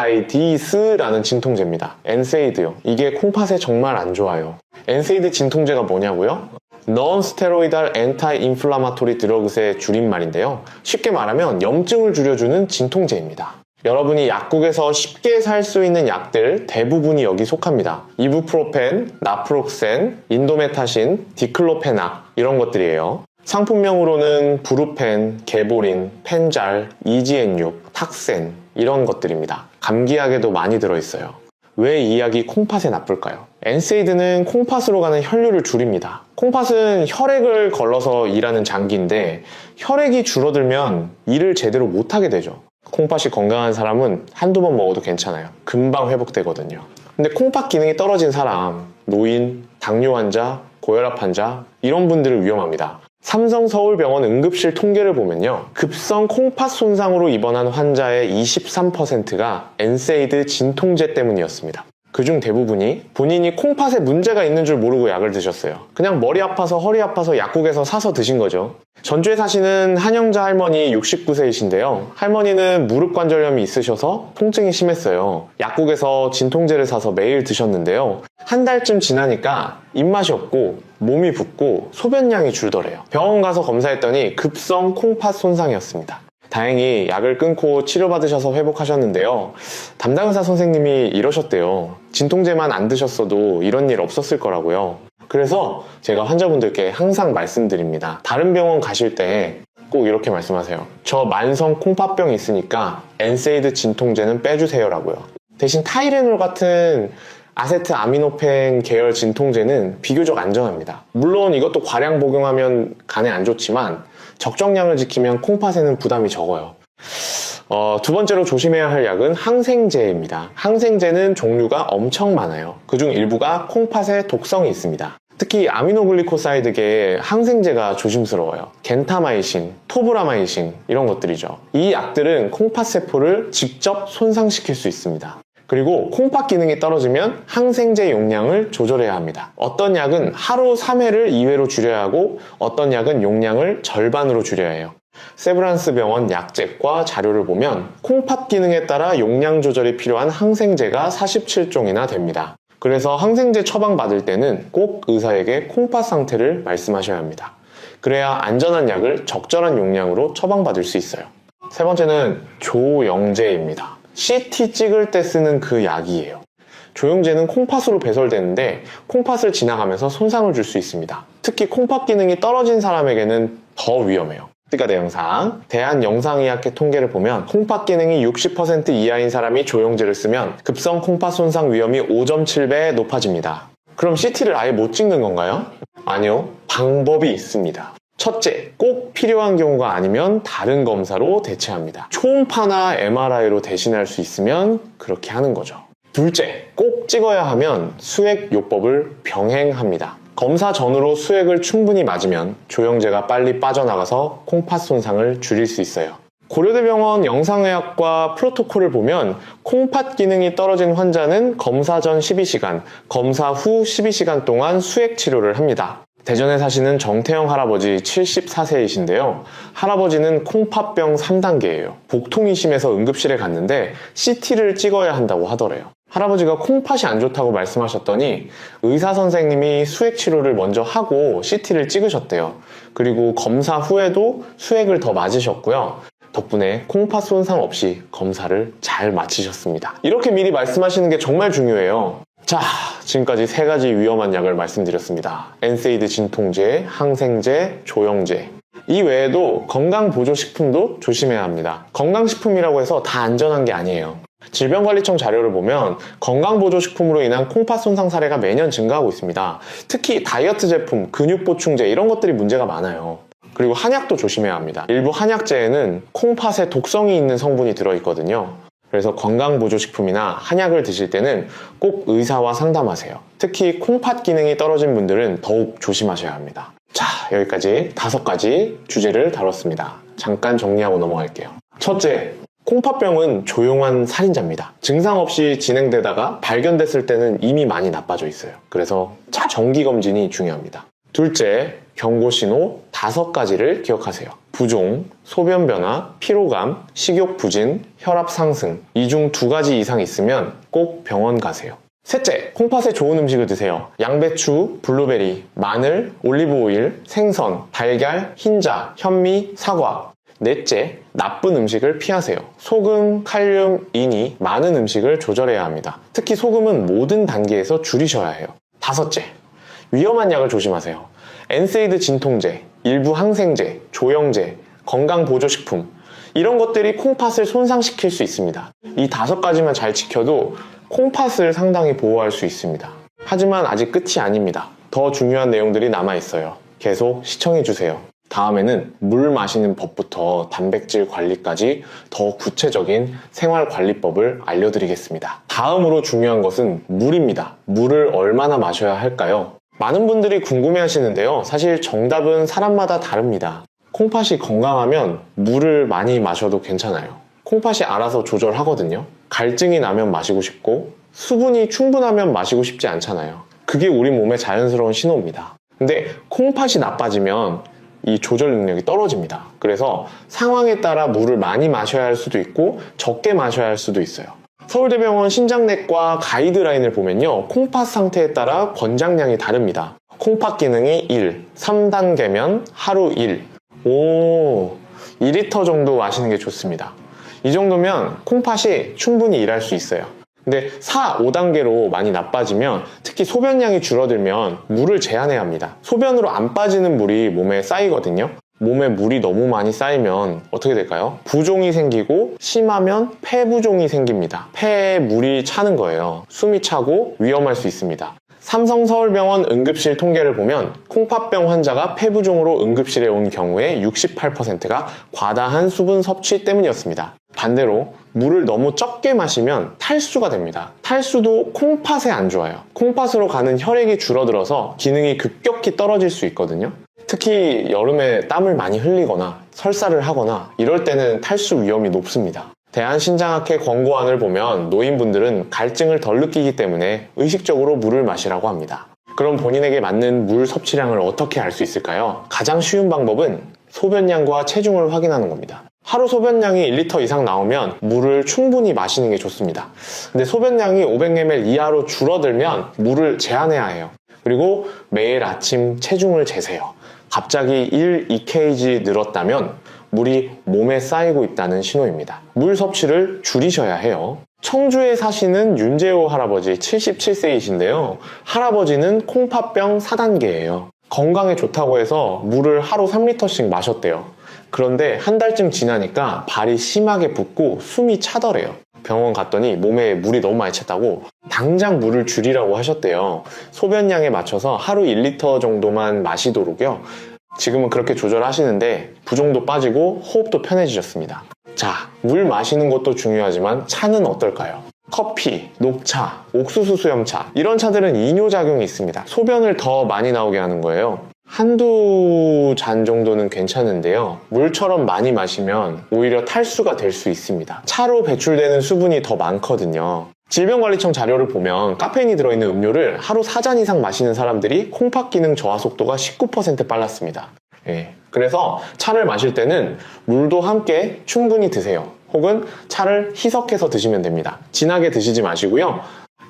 NSAIDs라는 진통제입니다. NSAID요. 이게 콩팥에 정말 안 좋아요. NSAID 진통제가 뭐냐고요? Non-steroidal anti-inflammatory drugs의 줄임말인데요. 쉽게 말하면 염증을 줄여주는 진통제입니다. 여러분이 약국에서 쉽게 살 수 있는 약들 대부분이 여기 속합니다. 이부프로펜, 나프록센, 인도메타신, 디클로페낙 이런 것들이에요. 상품명으로는 브루펜, 게보린, 펜잘, EGN6, 탁센 이런 것들입니다. 감기약에도 많이 들어있어요. 왜 이 약이 콩팥에 나쁠까요? NSAID는 콩팥으로 가는 혈류를 줄입니다. 콩팥은 혈액을 걸러서 일하는 장기인데 혈액이 줄어들면 일을 제대로 못하게 되죠. 콩팥이 건강한 사람은 한두 번 먹어도 괜찮아요. 금방 회복되거든요. 근데 콩팥 기능이 떨어진 사람, 노인, 당뇨 환자, 고혈압 환자 이런 분들은 위험합니다. 삼성서울병원 응급실 통계를 보면요, 급성 콩팥 손상으로 입원한 환자의 23%가 엔세이드 진통제 때문이었습니다. 그중 대부분이 본인이 콩팥에 문제가 있는 줄 모르고 약을 드셨어요. 그냥 머리 아파서 허리 아파서 약국에서 사서 드신 거죠. 전주에 사시는 한영자 할머니 69세이신데요. 할머니는 무릎 관절염이 있으셔서 통증이 심했어요. 약국에서 진통제를 사서 매일 드셨는데요. 한 달쯤 지나니까 입맛이 없고 몸이 붓고 소변량이 줄더래요. 병원 가서 검사했더니 급성 콩팥 손상이었습니다. 다행히 약을 끊고 치료받으셔서 회복하셨는데요. 담당 의사 선생님이 이러셨대요. 진통제만 안 드셨어도 이런 일 없었을 거라고요. 그래서 제가 환자분들께 항상 말씀드립니다. 다른 병원 가실 때 꼭 이렇게 말씀하세요. 저 만성 콩팥병이 있으니까 엔세이드 진통제는 빼주세요 라고요. 대신 타이레놀 같은 아세트아미노펜 계열 진통제는 비교적 안전합니다. 물론 이것도 과량 복용하면 간에 안 좋지만 적정량을 지키면 콩팥에는 부담이 적어요. 두 번째로 조심해야 할 약은 항생제입니다. 항생제는 종류가 엄청 많아요. 그중 일부가 콩팥에 독성이 있습니다. 특히 아미노글리코사이드계의 항생제가 조심스러워요. 겐타마이신, 토브라마이신 이런 것들이죠. 이 약들은 콩팥 세포를 직접 손상시킬 수 있습니다. 그리고 콩팥 기능이 떨어지면 항생제 용량을 조절해야 합니다. 어떤 약은 하루 3회를 2회로 줄여야 하고 어떤 약은 용량을 절반으로 줄여야 해요. 세브란스 병원 약제과 자료를 보면 콩팥 기능에 따라 용량 조절이 필요한 항생제가 47종이나 됩니다. 그래서 항생제 처방받을 때는 꼭 의사에게 콩팥 상태를 말씀하셔야 합니다. 그래야 안전한 약을 적절한 용량으로 처방받을 수 있어요. 세 번째는 조영제입니다. CT 찍을 때 쓰는 그 약이에요. 조영제는 콩팥으로 배설되는데 콩팥을 지나가면서 손상을 줄 수 있습니다. 특히 콩팥 기능이 떨어진 사람에게는 더 위험해요. 그러니까 내 영상, 대한영상의학회 통계를 보면 콩팥 기능이 60% 이하인 사람이 조영제를 쓰면 급성 콩팥 손상 위험이 5.7배 높아집니다. 그럼 CT를 아예 못 찍는 건가요? 아니요, 방법이 있습니다. 첫째, 꼭 필요한 경우가 아니면 다른 검사로 대체합니다. 초음파나 MRI로 대신할 수 있으면 그렇게 하는 거죠. 둘째, 꼭 찍어야 하면 수액요법을 병행합니다. 검사 전후로 수액을 충분히 맞으면 조영제가 빨리 빠져나가서 콩팥 손상을 줄일 수 있어요. 고려대병원 영상의학과 프로토콜을 보면 콩팥 기능이 떨어진 환자는 검사 전 12시간, 검사 후 12시간 동안 수액 치료를 합니다. 대전에 사시는 정태영 할아버지 74세이신데요. 할아버지는 콩팥병 3단계예요. 복통이 심해서 응급실에 갔는데 CT를 찍어야 한다고 하더래요. 할아버지가 콩팥이 안 좋다고 말씀하셨더니 의사 선생님이 수액 치료를 먼저 하고 CT를 찍으셨대요. 그리고 검사 후에도 수액을 더 맞으셨고요. 덕분에 콩팥 손상 없이 검사를 잘 마치셨습니다. 이렇게 미리 말씀하시는 게 정말 중요해요. 자, 지금까지 3가지 위험한 약을 말씀드렸습니다. 엔세이드 진통제, 항생제, 조영제. 이 외에도 건강보조식품도 조심해야 합니다. 건강식품이라고 해서 다 안전한 게 아니에요. 질병관리청 자료를 보면 건강보조식품으로 인한 콩팥 손상 사례가 매년 증가하고 있습니다. 특히 다이어트 제품, 근육보충제 이런 것들이 문제가 많아요. 그리고 한약도 조심해야 합니다. 일부 한약제에는 콩팥에 독성이 있는 성분이 들어있거든요. 그래서 건강보조식품이나 한약을 드실 때는 꼭 의사와 상담하세요. 특히 콩팥 기능이 떨어진 분들은 더욱 조심하셔야 합니다. 자, 여기까지 5가지 주제를 다뤘습니다. 잠깐 정리하고 넘어갈게요. 첫째, 콩팥병은 조용한 살인자입니다. 증상 없이 진행되다가 발견됐을 때는 이미 많이 나빠져 있어요. 그래서 정기검진이 중요합니다. 둘째, 경고신호 5가지를 기억하세요. 부종, 소변 변화, 피로감, 식욕 부진, 혈압 상승. 이 중 2가지 이상 있으면 꼭 병원 가세요. 셋째, 콩팥에 좋은 음식을 드세요. 양배추, 블루베리, 마늘, 올리브오일, 생선, 달걀, 흰자, 현미, 사과. 넷째, 나쁜 음식을 피하세요. 소금, 칼륨, 인이 많은 음식을 조절해야 합니다. 특히 소금은 모든 단계에서 줄이셔야 해요. 5째, 위험한 약을 조심하세요. 엔세이드 진통제, 일부 항생제, 조영제, 건강보조식품 이런 것들이 콩팥을 손상시킬 수 있습니다. 이 5가지만 잘 지켜도 콩팥을 상당히 보호할 수 있습니다. 하지만 아직 끝이 아닙니다. 더 중요한 내용들이 남아있어요. 계속 시청해주세요. 다음에는 물 마시는 법부터 단백질 관리까지 더 구체적인 생활관리법을 알려드리겠습니다. 다음으로 중요한 것은 물입니다. 물을 얼마나 마셔야 할까요? 많은 분들이 궁금해 하시는데요. 사실 정답은 사람마다 다릅니다. 콩팥이 건강하면 물을 많이 마셔도 괜찮아요. 콩팥이 알아서 조절하거든요. 갈증이 나면 마시고 싶고 수분이 충분하면 마시고 싶지 않잖아요. 그게 우리 몸의 자연스러운 신호입니다. 근데 콩팥이 나빠지면 이 조절 능력이 떨어집니다. 그래서 상황에 따라 물을 많이 마셔야 할 수도 있고 적게 마셔야 할 수도 있어요. 서울대병원 신장내과 가이드라인을 보면요. 콩팥 상태에 따라 권장량이 다릅니다. 콩팥 기능이 1, 3단계면 하루 1. 2리터 정도 마시는 게 좋습니다. 이 정도면 콩팥이 충분히 일할 수 있어요. 근데 4, 5단계로 많이 나빠지면 특히 소변량이 줄어들면 물을 제한해야 합니다. 소변으로 안 빠지는 물이 몸에 쌓이거든요. 몸에 물이 너무 많이 쌓이면 어떻게 될까요? 부종이 생기고 심하면 폐부종이 생깁니다. 폐에 물이 차는 거예요. 숨이 차고 위험할 수 있습니다. 삼성서울병원 응급실 통계를 보면 콩팥병 환자가 폐부종으로 응급실에 온 경우에 68%가 과다한 수분 섭취 때문이었습니다. 반대로 물을 너무 적게 마시면 탈수가 됩니다. 탈수도 콩팥에 안 좋아요. 콩팥으로 가는 혈액이 줄어들어서 기능이 급격히 떨어질 수 있거든요. 특히 여름에 땀을 많이 흘리거나 설사를 하거나 이럴 때는 탈수 위험이 높습니다. 대한신장학회 권고안을 보면 노인분들은 갈증을 덜 느끼기 때문에 의식적으로 물을 마시라고 합니다. 그럼 본인에게 맞는 물 섭취량을 어떻게 알 수 있을까요? 가장 쉬운 방법은 소변량과 체중을 확인하는 겁니다. 하루 소변량이 1리터 이상 나오면 물을 충분히 마시는 게 좋습니다. 근데 소변량이 500ml 이하로 줄어들면 물을 제한해야 해요. 그리고 매일 아침 체중을 재세요. 갑자기 1, 2kg 늘었다면 물이 몸에 쌓이고 있다는 신호입니다. 물 섭취를 줄이셔야 해요. 청주에 사시는 윤재호 할아버지 77세이신데요. 할아버지는 콩팥병 4단계예요. 건강에 좋다고 해서 물을 하루 3리터씩 마셨대요. 그런데 한 달쯤 지나니까 발이 심하게 붓고 숨이 차더래요. 병원 갔더니 몸에 물이 너무 많이 찼다고 당장 물을 줄이라고 하셨대요. 소변량에 맞춰서 하루 1리터 정도만 마시도록요. 지금은 그렇게 조절하시는데 부종도 빠지고 호흡도 편해지셨습니다. 자, 물 마시는 것도 중요하지만 차는 어떨까요? 커피, 녹차, 옥수수 수염차 이런 차들은 이뇨작용이 있습니다. 소변을 더 많이 나오게 하는 거예요. 한두 잔 정도는 괜찮은데요. 물처럼 많이 마시면 오히려 탈수가 될 수 있습니다. 차로 배출되는 수분이 더 많거든요. 질병관리청 자료를 보면 카페인이 들어있는 음료를 하루 4잔 이상 마시는 사람들이 콩팥 기능 저하 속도가 19% 빨랐습니다. 그래서 차를 마실 때는 물도 함께 충분히 드세요. 혹은 차를 희석해서 드시면 됩니다. 진하게 드시지 마시고요.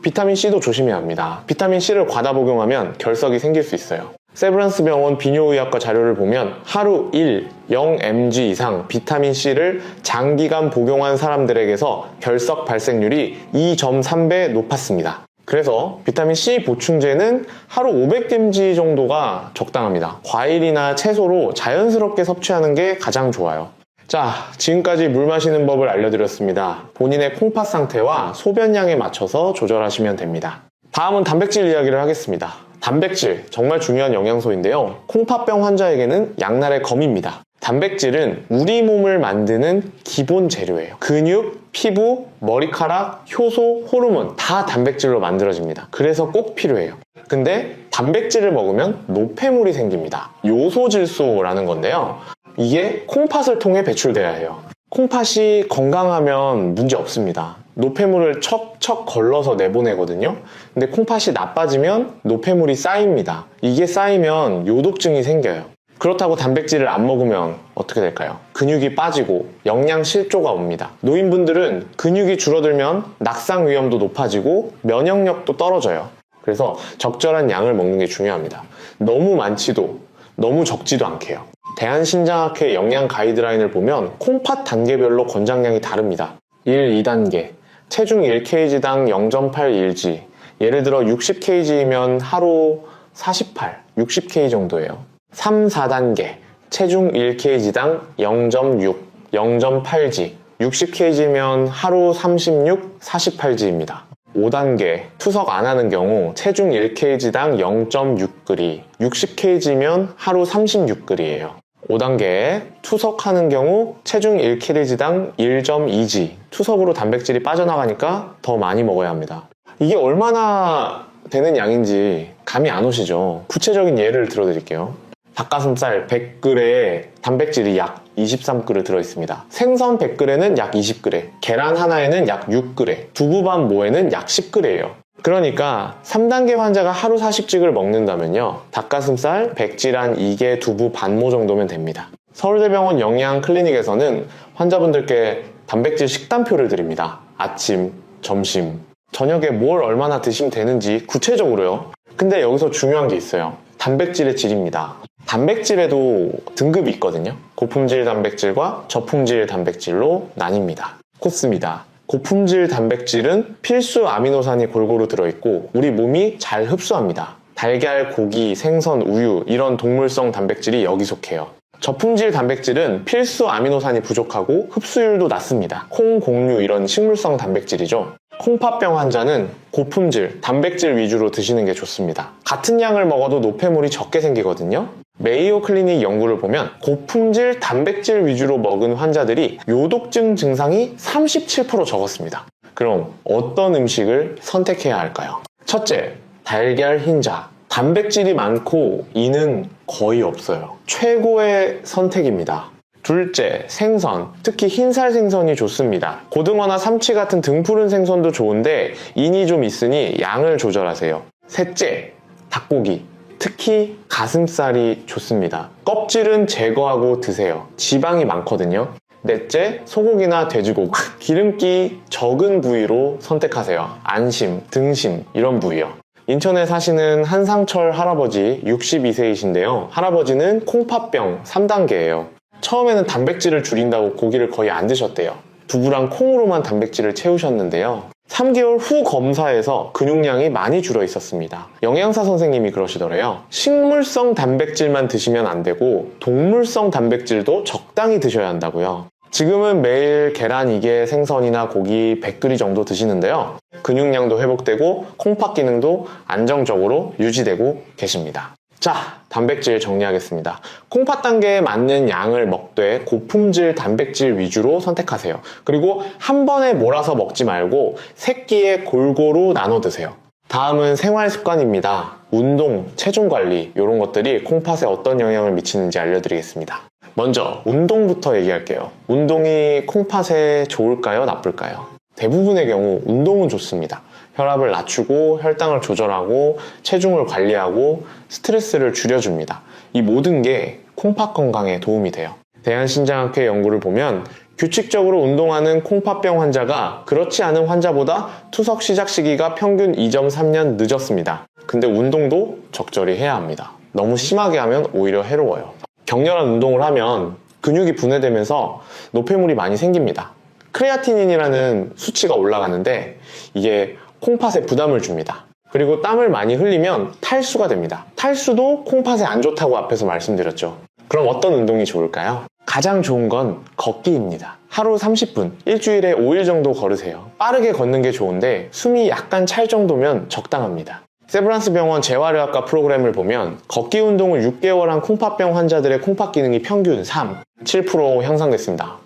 비타민C도 조심해야 합니다. 비타민C를 과다 복용하면 결석이 생길 수 있어요. 세브란스 병원 비뇨의학과 자료를 보면 하루 0mg 이상 비타민C를 장기간 복용한 사람들에게서 결석 발생률이 2.3배 높았습니다. 그래서 비타민C 보충제는 하루 500mg 정도가 적당합니다. 과일이나 채소로 자연스럽게 섭취하는 게 가장 좋아요. 자, 지금까지 물 마시는 법을 알려드렸습니다. 본인의 콩팥 상태와 소변량에 맞춰서 조절하시면 됩니다. 다음은 단백질 이야기를 하겠습니다. 단백질, 정말 중요한 영양소인데요. 콩팥병 환자에게는 양날의 검입니다. 단백질은 우리 몸을 만드는 기본 재료예요. 근육, 피부, 머리카락, 효소, 호르몬 다 단백질로 만들어집니다. 그래서 꼭 필요해요. 근데 단백질을 먹으면 노폐물이 생깁니다. 요소질소라는 건데요. 이게 콩팥을 통해 배출돼야 해요. 콩팥이 건강하면 문제 없습니다. 노폐물을 척척 걸러서 내보내거든요. 근데 콩팥이 나빠지면 노폐물이 쌓입니다. 이게 쌓이면 요독증이 생겨요. 그렇다고 단백질을 안 먹으면 어떻게 될까요? 근육이 빠지고 영양 실조가 옵니다. 노인분들은 근육이 줄어들면 낙상 위험도 높아지고 면역력도 떨어져요. 그래서 적절한 양을 먹는 게 중요합니다. 너무 많지도 너무 적지도 않게요. 대한신장학회 영양 가이드라인을 보면 콩팥 단계별로 권장량이 다릅니다. 1, 2단계 체중 1kg당 0.81g 예를 들어 60kg면 하루 48, 60kg 정도예요. 3, 4단계 체중 1kg당 0.6, 0.8g 60kg면 하루 36, 48g입니다. 5단계 투석 안 하는 경우 체중 1kg당 0.6g, 60kg면 하루 36g예요. 5단계 투석하는 경우 체중 1kg당 1.2g, 투석으로 단백질이 빠져나가니까 더 많이 먹어야 합니다. 이게 얼마나 되는 양인지 감이 안 오시죠? 구체적인 예를 들어드릴게요. 닭가슴살 100g에 단백질이 약 23g 들어있습니다. 생선 100g에는 약 20g, 계란 하나에는 약 6g, 두부반 모에는 약 10g예요. 그러니까 3단계 환자가 하루 40씩을 먹는다면요, 닭가슴살 100질 한 2개, 두부 반모 정도면 됩니다. 서울대병원 영양클리닉에서는 환자분들께 단백질 식단표를 드립니다. 아침, 점심, 저녁에 뭘 얼마나 드시면 되는지 구체적으로요. 근데 여기서 중요한 게 있어요. 단백질의 질입니다. 단백질에도 등급이 있거든요. 고품질 단백질과 저품질 단백질로 나뉩니다. 코스입니다. 고품질 단백질은 필수 아미노산이 골고루 들어있고 우리 몸이 잘 흡수합니다. 달걀, 고기, 생선, 우유 이런 동물성 단백질이 여기 속해요. 저품질 단백질은 필수 아미노산이 부족하고 흡수율도 낮습니다. 콩, 곡류 이런 식물성 단백질이죠. 콩팥병 환자는 고품질, 단백질 위주로 드시는 게 좋습니다. 같은 양을 먹어도 노폐물이 적게 생기거든요. 메이오 클리닉 연구를 보면 고품질 단백질 위주로 먹은 환자들이 요독증 증상이 37% 적었습니다. 그럼 어떤 음식을 선택해야 할까요? 첫째, 달걀 흰자. 단백질이 많고 이는 거의 없어요. 최고의 선택입니다. 둘째, 생선. 특히 흰살 생선이 좋습니다. 고등어나 삼치 같은 등푸른 생선도 좋은데 인이 좀 있으니 양을 조절하세요. 셋째, 닭고기. 특히 가슴살이 좋습니다. 껍질은 제거하고 드세요. 지방이 많거든요. 넷째, 소고기나 돼지고기. 기름기 적은 부위로 선택하세요. 안심, 등심 이런 부위요. 인천에 사시는 한상철 할아버지 62세이신데요. 할아버지는 콩팥병 3단계예요. 처음에는 단백질을 줄인다고 고기를 거의 안 드셨대요. 두부랑 콩으로만 단백질을 채우셨는데요. 3개월 후 검사에서 근육량이 많이 줄어 있었습니다. 영양사 선생님이 그러시더래요. 식물성 단백질만 드시면 안 되고 동물성 단백질도 적당히 드셔야 한다고요. 지금은 매일 계란 2개, 생선이나 고기 100g 정도 드시는데요. 근육량도 회복되고 콩팥 기능도 안정적으로 유지되고 계십니다. 자, 단백질 정리하겠습니다. 콩팥 단계에 맞는 양을 먹되 고품질 단백질 위주로 선택하세요. 그리고 한 번에 몰아서 먹지 말고 세끼에 골고루 나눠 드세요. 다음은 생활 습관입니다. 운동, 체중 관리 이런 것들이 콩팥에 어떤 영향을 미치는지 알려드리겠습니다. 먼저 운동부터 얘기할게요. 운동이 콩팥에 좋을까요? 나쁠까요? 대부분의 경우 운동은 좋습니다. 혈압을 낮추고 혈당을 조절하고 체중을 관리하고 스트레스를 줄여줍니다. 이 모든 게 콩팥 건강에 도움이 돼요. 대한신장학회 연구를 보면 규칙적으로 운동하는 콩팥병 환자가 그렇지 않은 환자보다 투석 시작 시기가 평균 2.3년 늦었습니다. 근데 운동도 적절히 해야 합니다. 너무 심하게 하면 오히려 해로워요. 격렬한 운동을 하면 근육이 분해되면서 노폐물이 많이 생깁니다. 크레아티닌이라는 수치가 올라가는데 이게 콩팥에 부담을 줍니다. 그리고 땀을 많이 흘리면 탈수가 됩니다. 탈수도 콩팥에 안 좋다고 앞에서 말씀드렸죠. 그럼 어떤 운동이 좋을까요? 가장 좋은 건 걷기입니다. 하루 30분, 일주일에 5일 정도 걸으세요. 빠르게 걷는 게 좋은데 숨이 약간 찰 정도면 적당합니다. 세브란스 병원 재활의학과 프로그램을 보면 걷기 운동을 6개월 한 콩팥병 환자들의 콩팥 기능이 평균 7% 향상됐습니다.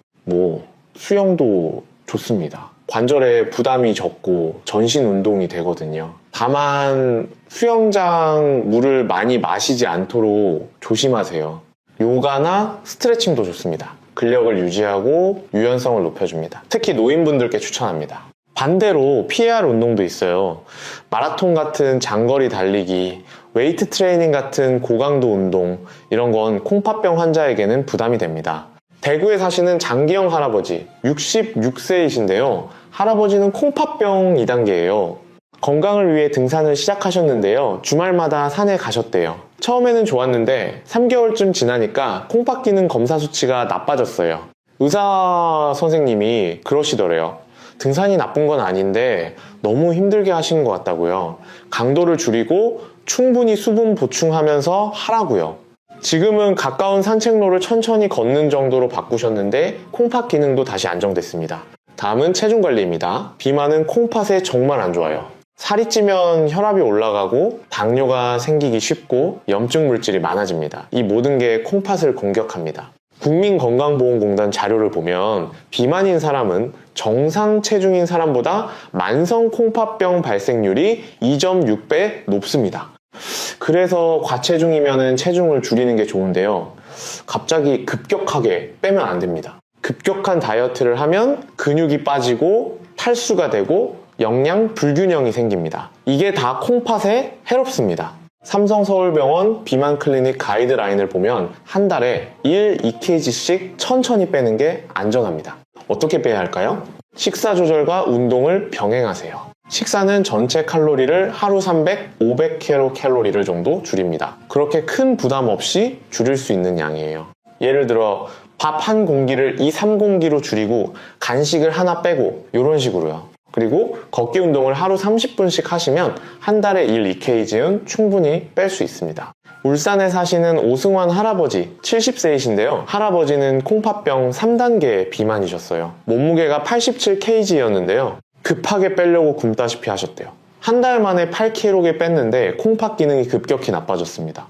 수영도 좋습니다. 관절에 부담이 적고 전신 운동이 되거든요. 다만 수영장 물을 많이 마시지 않도록 조심하세요. 요가나 스트레칭도 좋습니다. 근력을 유지하고 유연성을 높여줍니다. 특히 노인분들께 추천합니다. 반대로 피해야 할 운동도 있어요. 마라톤 같은 장거리 달리기, 웨이트 트레이닝 같은 고강도 운동, 이런 건 콩팥병 환자에게는 부담이 됩니다. 대구에 사시는 장기영 할아버지 66세이신데요. 할아버지는 콩팥병 2단계예요. 건강을 위해 등산을 시작하셨는데요. 주말마다 산에 가셨대요. 처음에는 좋았는데 3개월쯤 지나니까 콩팥 기능 검사 수치가 나빠졌어요. 의사 선생님이 그러시더래요. 등산이 나쁜 건 아닌데 너무 힘들게 하시는 것 같다고요. 강도를 줄이고 충분히 수분 보충하면서 하라고요. 지금은 가까운 산책로를 천천히 걷는 정도로 바꾸셨는데 콩팥 기능도 다시 안정됐습니다. 다음은 체중 관리입니다. 비만은 콩팥에 정말 안 좋아요. 살이 찌면 혈압이 올라가고 당뇨가 생기기 쉽고 염증 물질이 많아집니다. 이 모든 게 콩팥을 공격합니다. 국민건강보험공단 자료를 보면 비만인 사람은 정상 체중인 사람보다 만성 콩팥병 발생률이 2.6배 높습니다. 그래서 과체중이면 체중을 줄이는 게 좋은데요. 갑자기 급격하게 빼면 안 됩니다. 급격한 다이어트를 하면 근육이 빠지고 탈수가 되고 영양 불균형이 생깁니다. 이게 다 콩팥에 해롭습니다. 삼성서울병원 비만 클리닉 가이드라인을 보면 한 달에 2kg씩 천천히 빼는 게 안전합니다. 어떻게 빼야 할까요? 식사 조절과 운동을 병행하세요. 식사는 전체 칼로리를 하루 300, 500kcal 정도 줄입니다. 그렇게 큰 부담 없이 줄일 수 있는 양이에요. 예를 들어 밥 한 공기를 2, 3공기로 줄이고 간식을 하나 빼고 이런 식으로요. 그리고 걷기 운동을 하루 30분씩 하시면 한 달에 2kg는 충분히 뺄 수 있습니다. 울산에 사시는 오승환 할아버지 70세이신데요. 할아버지는 콩팥병 3단계 비만이셨어요. 몸무게가 87kg였는데요. 급하게 빼려고 굶다시피 하셨대요. 한 달 만에 8kg 뺐는데 콩팥 기능이 급격히 나빠졌습니다.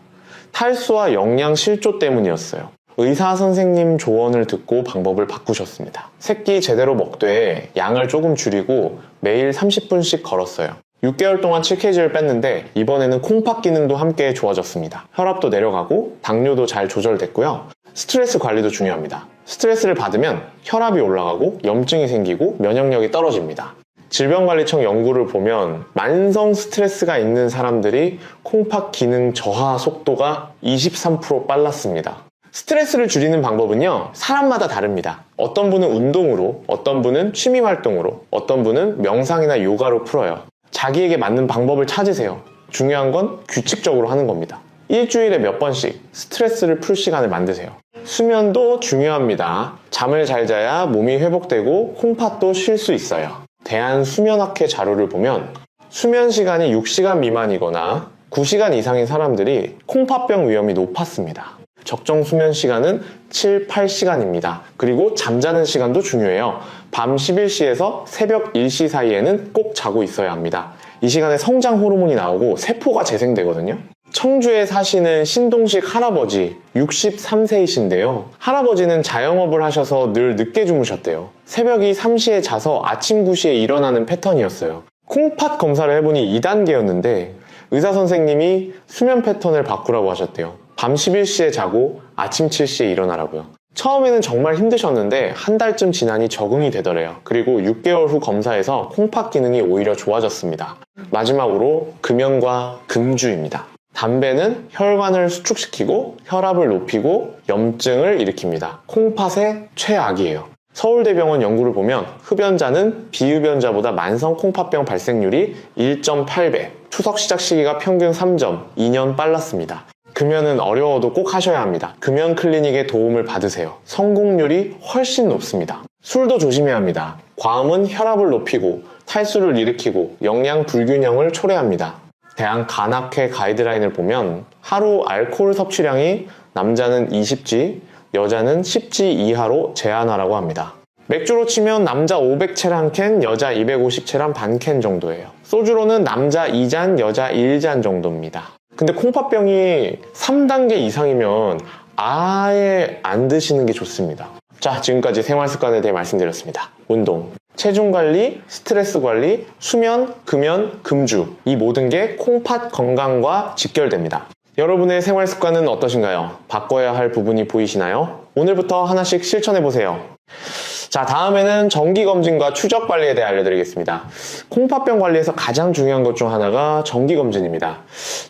탈수와 영양 실조 때문이었어요. 의사 선생님 조언을 듣고 방법을 바꾸셨습니다. 새끼 제대로 먹되 양을 조금 줄이고 매일 30분씩 걸었어요. 6개월 동안 7kg를 뺐는데 이번에는 콩팥 기능도 함께 좋아졌습니다. 혈압도 내려가고 당뇨도 잘 조절됐고요. 스트레스 관리도 중요합니다. 스트레스를 받으면 혈압이 올라가고 염증이 생기고 면역력이 떨어집니다. 질병관리청 연구를 보면 만성 스트레스가 있는 사람들이 콩팥 기능 저하 속도가 23% 빨랐습니다. 스트레스를 줄이는 방법은요, 사람마다 다릅니다. 어떤 분은 운동으로, 어떤 분은 취미활동으로, 어떤 분은 명상이나 요가로 풀어요. 자기에게 맞는 방법을 찾으세요. 중요한 건 규칙적으로 하는 겁니다. 일주일에 몇 번씩 스트레스를 풀 시간을 만드세요. 수면도 중요합니다. 잠을 잘 자야 몸이 회복되고 콩팥도 쉴 수 있어요. 대한수면학회 자료를 보면 수면 시간이 6시간 미만이거나 9시간 이상인 사람들이 콩팥병 위험이 높았습니다. 적정 수면 시간은 7, 8시간입니다. 그리고 잠자는 시간도 중요해요. 밤 11시에서 새벽 1시 사이에는 꼭 자고 있어야 합니다. 이 시간에 성장 호르몬이 나오고 세포가 재생되거든요. 청주에 사시는 신동식 할아버지 63세이신데요. 할아버지는 자영업을 하셔서 늘 늦게 주무셨대요. 새벽이 3시에 자서 아침 9시에 일어나는 패턴이었어요. 콩팥 검사를 해보니 2단계였는데 의사 선생님이 수면 패턴을 바꾸라고 하셨대요. 밤 11시에 자고 아침 7시에 일어나라고요. 처음에는 정말 힘드셨는데 한 달쯤 지나니 적응이 되더래요. 그리고 6개월 후 검사에서 콩팥 기능이 오히려 좋아졌습니다. 마지막으로 금연과 금주입니다. 담배는 혈관을 수축시키고 혈압을 높이고 염증을 일으킵니다. 콩팥의 최악이에요. 서울대병원 연구를 보면 흡연자는 비흡연자보다 만성 콩팥병 발생률이 1.8배, 투석 시작 시기가 평균 3.2년 빨랐습니다. 금연은 어려워도 꼭 하셔야 합니다. 금연 클리닉의 도움을 받으세요. 성공률이 훨씬 높습니다. 술도 조심해야 합니다. 과음은 혈압을 높이고 탈수를 일으키고 영양 불균형을 초래합니다. 대한간학회 가이드라인을 보면 하루 알코올 섭취량이 남자는 20지, 여자는 10지 이하로 제한하라고 합니다. 맥주로 치면 남자 500채 한 캔, 여자 250채 한 반 캔 정도예요. 소주로는 남자 2잔, 여자 1잔 정도입니다. 근데 콩팥병이 3단계 이상이면 아예 안 드시는 게 좋습니다. 자, 지금까지 생활습관에 대해 말씀드렸습니다. 운동, 체중 관리, 스트레스 관리, 수면, 금연, 금주, 이 모든 게 콩팥 건강과 직결됩니다. 여러분의 생활습관은 어떠신가요? 바꿔야 할 부분이 보이시나요? 오늘부터 하나씩 실천해보세요. 자, 다음에는 정기검진과 추적관리에 대해 알려드리겠습니다. 콩팥병 관리에서 가장 중요한 것 중 하나가 정기검진입니다.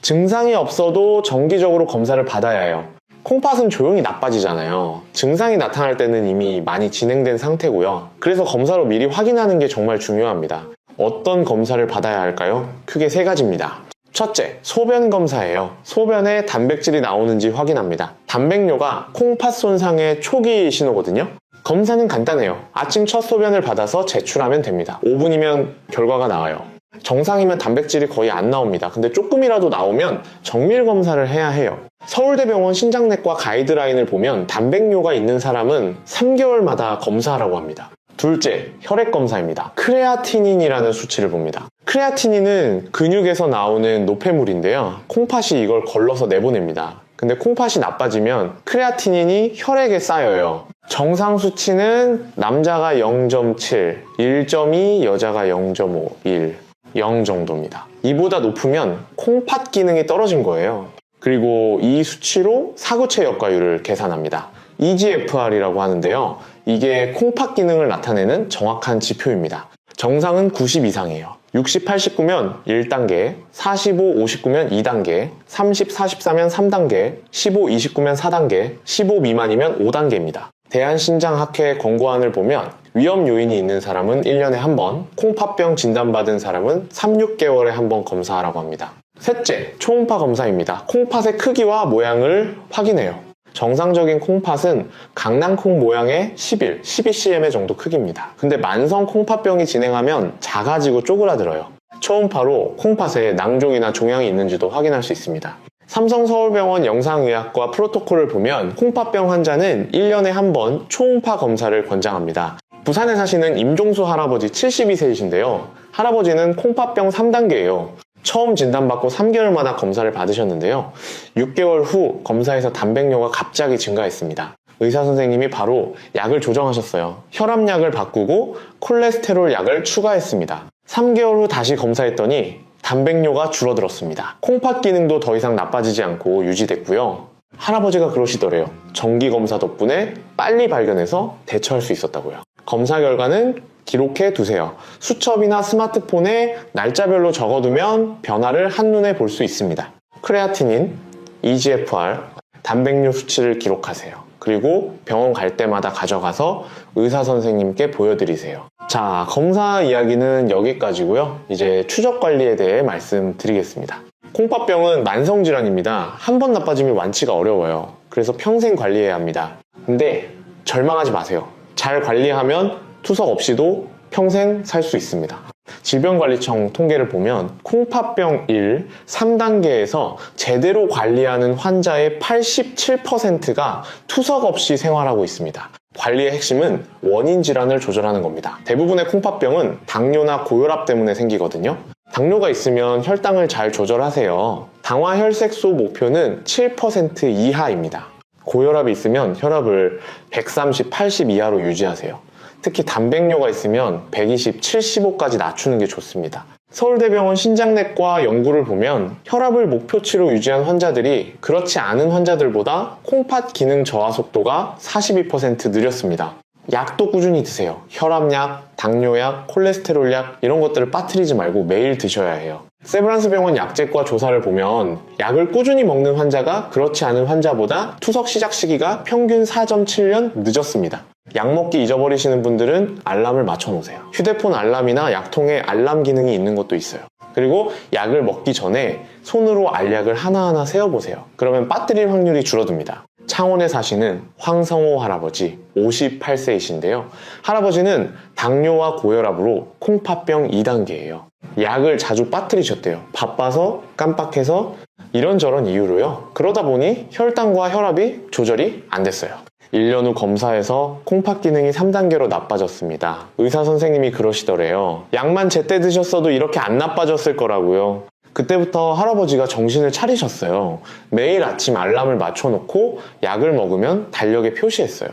증상이 없어도 정기적으로 검사를 받아야 해요. 콩팥은 조용히 나빠지잖아요. 증상이 나타날 때는 이미 많이 진행된 상태고요. 그래서 검사로 미리 확인하는 게 정말 중요합니다. 어떤 검사를 받아야 할까요? 크게 3가지입니다. 첫째, 소변 검사예요. 소변에 단백질이 나오는지 확인합니다. 단백뇨가 콩팥 손상의 초기 신호거든요. 검사는 간단해요. 아침 첫 소변을 받아서 제출하면 됩니다. 5분이면 결과가 나와요. 정상이면 단백질이 거의 안 나옵니다. 근데 조금이라도 나오면 정밀 검사를 해야 해요. 서울대병원 신장내과 가이드라인을 보면 단백뇨가 있는 사람은 3개월마다 검사하라고 합니다. 둘째, 혈액 검사입니다. 크레아티닌이라는 수치를 봅니다. 크레아티닌은 근육에서 나오는 노폐물인데요. 콩팥이 이걸 걸러서 내보냅니다. 근데 콩팥이 나빠지면 크레아티닌이 혈액에 쌓여요. 정상 수치는 남자가 0.7, 1.2, 여자가 0.5, 1, 0 정도입니다. 이보다 높으면 콩팥 기능이 떨어진 거예요. 그리고 이 수치로 사구체 역과율을 계산합니다. EGFR이라고 하는데요. 이게 콩팥 기능을 나타내는 정확한 지표입니다. 정상은 90 이상이에요. 60, 89면 1단계, 45, 59면 2단계, 30, 44면 3단계, 15, 29면 4단계, 15 미만이면 5단계입니다. 대한신장학회 권고안을 보면 위험 요인이 있는 사람은 1년에 한 번, 콩팥병 진단받은 사람은 3, 6개월에 한 번 검사하라고 합니다. 셋째, 초음파 검사입니다. 콩팥의 크기와 모양을 확인해요. 정상적인 콩팥은 강낭콩 모양의 11, 12cm 정도 크기입니다. 근데 만성 콩팥병이 진행하면 작아지고 쪼그라들어요. 초음파로 콩팥에 낭종이나 종양이 있는지도 확인할 수 있습니다. 삼성서울병원 영상의학과 프로토콜을 보면 콩팥병 환자는 1년에 한 번 초음파 검사를 권장합니다. 부산에 사시는 임종수 할아버지 72세이신데요. 할아버지는 콩팥병 3단계예요. 처음 진단받고 3개월마다 검사를 받으셨는데요. 6개월 후 검사에서 단백뇨가 갑자기 증가했습니다. 의사 선생님이 바로 약을 조정하셨어요. 혈압약을 바꾸고 콜레스테롤 약을 추가했습니다. 3개월 후 다시 검사했더니 단백뇨가 줄어들었습니다. 콩팥 기능도 더 이상 나빠지지 않고 유지됐고요. 할아버지가 그러시더래요. 정기검사 덕분에 빨리 발견해서 대처할 수 있었다고요. 검사 결과는 기록해 두세요. 수첩이나 스마트폰에 날짜별로 적어두면 변화를 한눈에 볼 수 있습니다. 크레아티닌, EGFR, 단백뇨 수치를 기록하세요. 그리고 병원 갈 때마다 가져가서 의사 선생님께 보여드리세요. 자, 검사 이야기는 여기까지고요. 이제 추적 관리에 대해 말씀드리겠습니다. 콩팥병은 만성질환입니다. 한 번 나빠지면 완치가 어려워요. 그래서 평생 관리해야 합니다. 근데 절망하지 마세요. 잘 관리하면 투석 없이도 평생 살 수 있습니다. 질병관리청 통계를 보면 콩팥병 1, 3단계에서 제대로 관리하는 환자의 87%가 투석 없이 생활하고 있습니다. 관리의 핵심은 원인 질환을 조절하는 겁니다. 대부분의 콩팥병은 당뇨나 고혈압 때문에 생기거든요. 당뇨가 있으면 혈당을 잘 조절하세요. 당화혈색소 목표는 7% 이하입니다. 고혈압이 있으면 혈압을 130, 80 이하로 유지하세요. 특히 단백뇨가 있으면 120, 75까지 낮추는 게 좋습니다. 서울대병원 신장내과 연구를 보면 혈압을 목표치로 유지한 환자들이 그렇지 않은 환자들보다 콩팥 기능 저하 속도가 42% 느렸습니다. 약도 꾸준히 드세요. 혈압약, 당뇨약, 콜레스테롤약 이런 것들을 빠뜨리지 말고 매일 드셔야 해요. 세브란스 병원 약제과 조사를 보면 약을 꾸준히 먹는 환자가 그렇지 않은 환자보다 투석 시작 시기가 평균 4.7년 늦었습니다. 약 먹기 잊어버리시는 분들은 알람을 맞춰 놓으세요. 휴대폰 알람이나 약통에 알람 기능이 있는 것도 있어요. 그리고 약을 먹기 전에 손으로 알약을 하나하나 세어보세요. 그러면 빠뜨릴 확률이 줄어듭니다. 창원에 사시는 황성호 할아버지 58세이신데요. 할아버지는 당뇨와 고혈압으로 콩팥병 2단계예요. 약을 자주 빠뜨리셨대요. 바빠서 깜빡해서 이런저런 이유로요. 그러다 보니 혈당과 혈압이 조절이 안 됐어요. 1년 후 검사에서 콩팥 기능이 3단계로 나빠졌습니다. 의사 선생님이 그러시더래요. 약만 제때 드셨어도 이렇게 안 나빠졌을 거라고요. 그때부터 할아버지가 정신을 차리셨어요. 매일 아침 알람을 맞춰놓고 약을 먹으면 달력에 표시했어요.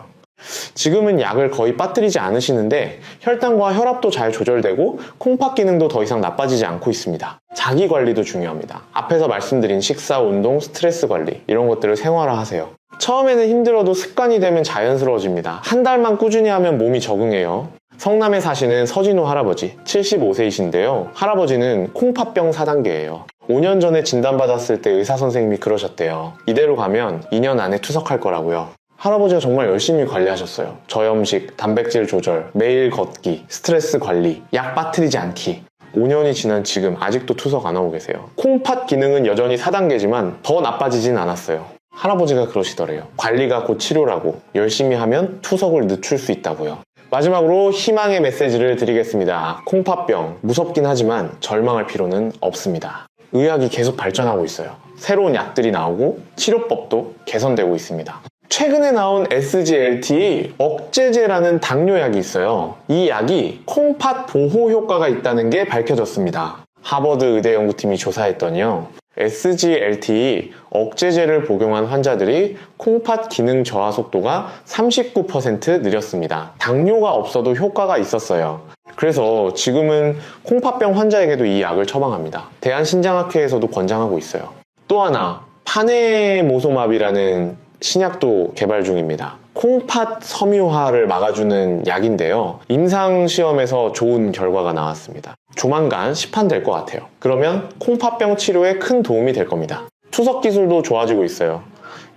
지금은 약을 거의 빠뜨리지 않으시는데 혈당과 혈압도 잘 조절되고 콩팥 기능도 더 이상 나빠지지 않고 있습니다. 자기 관리도 중요합니다. 앞에서 말씀드린 식사, 운동, 스트레스 관리 이런 것들을 생활화하세요. 처음에는 힘들어도 습관이 되면 자연스러워집니다. 한 달만 꾸준히 하면 몸이 적응해요. 성남에 사시는 서진호 할아버지 75세이신데요. 할아버지는 콩팥병 4단계예요. 5년 전에 진단받았을 때 의사 선생님이 그러셨대요. 이대로 가면 2년 안에 투석할 거라고요. 할아버지가 정말 열심히 관리하셨어요. 저염식, 단백질 조절, 매일 걷기, 스트레스 관리, 약 빠뜨리지 않기. 5년이 지난 지금 아직도 투석 안 하고 계세요. 콩팥 기능은 여전히 4단계지만 더 나빠지진 않았어요. 할아버지가 그러시더래요. 관리가 곧 치료라고 열심히 하면 투석을 늦출 수 있다고요. 마지막으로 희망의 메시지를 드리겠습니다. 콩팥병 무섭긴 하지만 절망할 필요는 없습니다. 의학이 계속 발전하고 있어요. 새로운 약들이 나오고 치료법도 개선되고 있습니다. 최근에 나온 SGLT 억제제라는 당뇨약이 있어요. 이 약이 콩팥 보호 효과가 있다는 게 밝혀졌습니다. 하버드 의대 연구팀이 조사했더니요, SGLT 억제제를 복용한 환자들이 콩팥 기능 저하 속도가 39% 느렸습니다. 당뇨가 없어도 효과가 있었어요. 그래서 지금은 콩팥병 환자에게도 이 약을 처방합니다. 대한신장학회에서도 권장하고 있어요. 또 하나, 파네모소맙이라는 신약도 개발 중입니다. 콩팥 섬유화를 막아주는 약인데요, 임상시험에서 좋은 결과가 나왔습니다. 조만간 시판될 것 같아요. 그러면 콩팥병 치료에 큰 도움이 될 겁니다. 투석 기술도 좋아지고 있어요.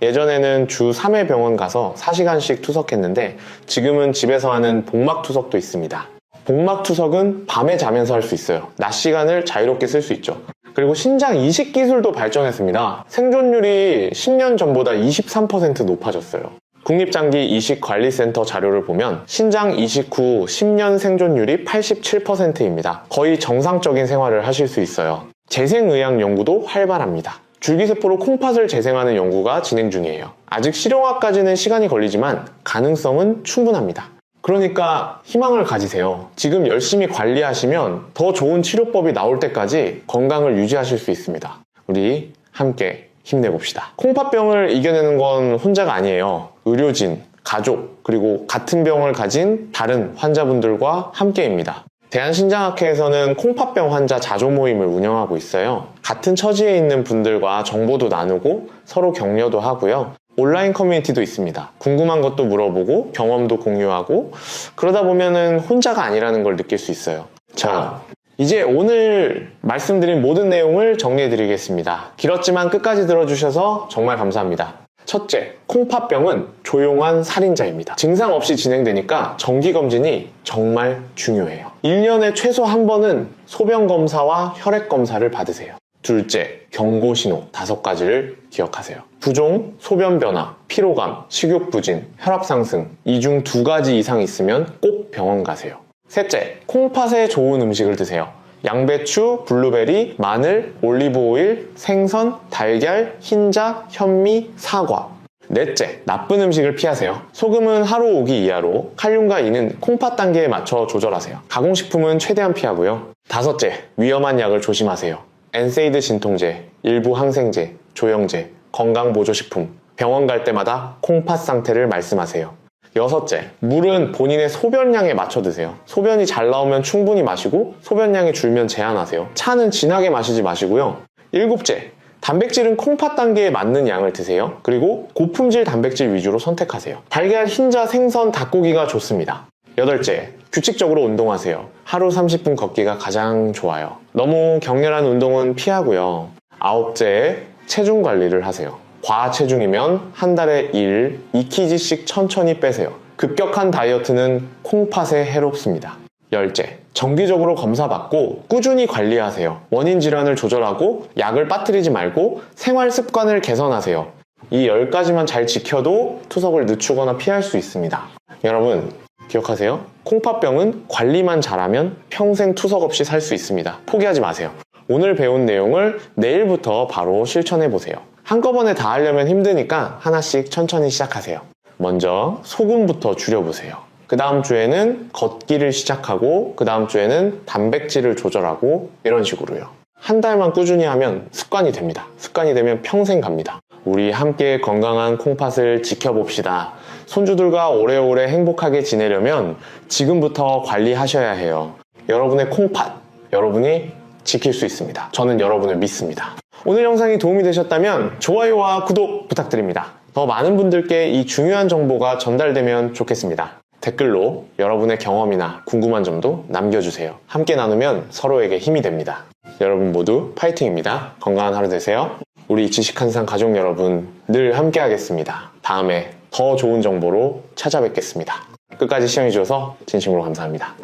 예전에는 주 3회 병원 가서 4시간씩 투석했는데 지금은 집에서 하는 복막 투석도 있습니다. 복막 투석은 밤에 자면서 할 수 있어요. 낮 시간을 자유롭게 쓸 수 있죠. 그리고 신장 이식 기술도 발전했습니다. 생존율이 10년 전보다 23% 높아졌어요. 국립장기 이식관리센터 자료를 보면 신장 이식 후 10년 생존율이 87%입니다. 거의 정상적인 생활을 하실 수 있어요. 재생의학 연구도 활발합니다. 줄기세포로 콩팥을 재생하는 연구가 진행 중이에요. 아직 실용화까지는 시간이 걸리지만 가능성은 충분합니다. 그러니까 희망을 가지세요. 지금 열심히 관리하시면 더 좋은 치료법이 나올 때까지 건강을 유지하실 수 있습니다. 우리 함께 힘내봅시다. 콩팥병을 이겨내는 건 혼자가 아니에요. 의료진, 가족, 그리고 같은 병을 가진 다른 환자분들과 함께입니다. 대한신장학회에서는 콩팥병 환자 자조 모임을 운영하고 있어요. 같은 처지에 있는 분들과 정보도 나누고 서로 격려도 하고요. 온라인 커뮤니티도 있습니다. 궁금한 것도 물어보고 경험도 공유하고, 그러다 보면은 혼자가 아니라는 걸 느낄 수 있어요. 자, 이제 오늘 말씀드린 모든 내용을 정리해 드리겠습니다. 길었지만 끝까지 들어주셔서 정말 감사합니다. 첫째, 콩팥병은 조용한 살인자입니다. 증상 없이 진행되니까 정기검진이 정말 중요해요. 1년에 최소 한 번은 소변검사와 혈액검사를 받으세요. 둘째, 경고신호 5가지를 기억하세요. 부종, 소변 변화, 피로감, 식욕 부진, 혈압 상승, 이 중 2가지 이상 있으면 꼭 병원 가세요. 셋째, 콩팥에 좋은 음식을 드세요. 양배추, 블루베리, 마늘, 올리브오일, 생선, 달걀, 흰자, 현미, 사과. 넷째, 나쁜 음식을 피하세요. 소금은 하루 5기 이하로, 칼륨과 이는 콩팥 단계에 맞춰 조절하세요. 가공식품은 최대한 피하고요. 다섯째, 위험한 약을 조심하세요. 엔세이드 진통제, 일부 항생제, 조영제, 건강보조식품, 병원 갈 때마다 콩팥 상태를 말씀하세요. 여섯째, 물은 본인의 소변량에 맞춰 드세요. 소변이 잘 나오면 충분히 마시고 소변량이 줄면 제한하세요. 차는 진하게 마시지 마시고요. 일곱째, 단백질은 콩팥 단계에 맞는 양을 드세요. 그리고 고품질 단백질 위주로 선택하세요. 달걀, 흰자, 생선, 닭고기가 좋습니다. 여덟째, 규칙적으로 운동하세요. 하루 30분 걷기가 가장 좋아요. 너무 격렬한 운동은 피하고요. 아홉째, 체중 관리를 하세요. 과체중이면 한 달에 2kg씩 천천히 빼세요. 급격한 다이어트는 콩팥에 해롭습니다. 열째, 정기적으로 검사받고 꾸준히 관리하세요. 원인 질환을 조절하고 약을 빠뜨리지 말고 생활 습관을 개선하세요. 이 10가지만 잘 지켜도 투석을 늦추거나 피할 수 있습니다. 여러분, 기억하세요. 콩팥병은 관리만 잘하면 평생 투석 없이 살 수 있습니다. 포기하지 마세요. 오늘 배운 내용을 내일부터 바로 실천해보세요. 한꺼번에 다 하려면 힘드니까 하나씩 천천히 시작하세요. 먼저 소금부터 줄여보세요. 그 다음 주에는 걷기를 시작하고, 그 다음 주에는 단백질을 조절하고, 이런 식으로요. 한 달만 꾸준히 하면 습관이 됩니다. 습관이 되면 평생 갑니다. 우리 함께 건강한 콩팥을 지켜봅시다. 손주들과 오래오래 행복하게 지내려면 지금부터 관리하셔야 해요. 여러분의 콩팥, 여러분이 지킬 수 있습니다. 저는 여러분을 믿습니다. 오늘 영상이 도움이 되셨다면 좋아요와 구독 부탁드립니다. 더 많은 분들께 이 중요한 정보가 전달되면 좋겠습니다. 댓글로 여러분의 경험이나 궁금한 점도 남겨주세요. 함께 나누면 서로에게 힘이 됩니다. 여러분 모두 파이팅입니다. 건강한 하루 되세요. 우리 지식한상 가족 여러분, 늘 함께 하겠습니다. 다음에 더 좋은 정보로 찾아뵙겠습니다. 끝까지 시청해주셔서 진심으로 감사합니다.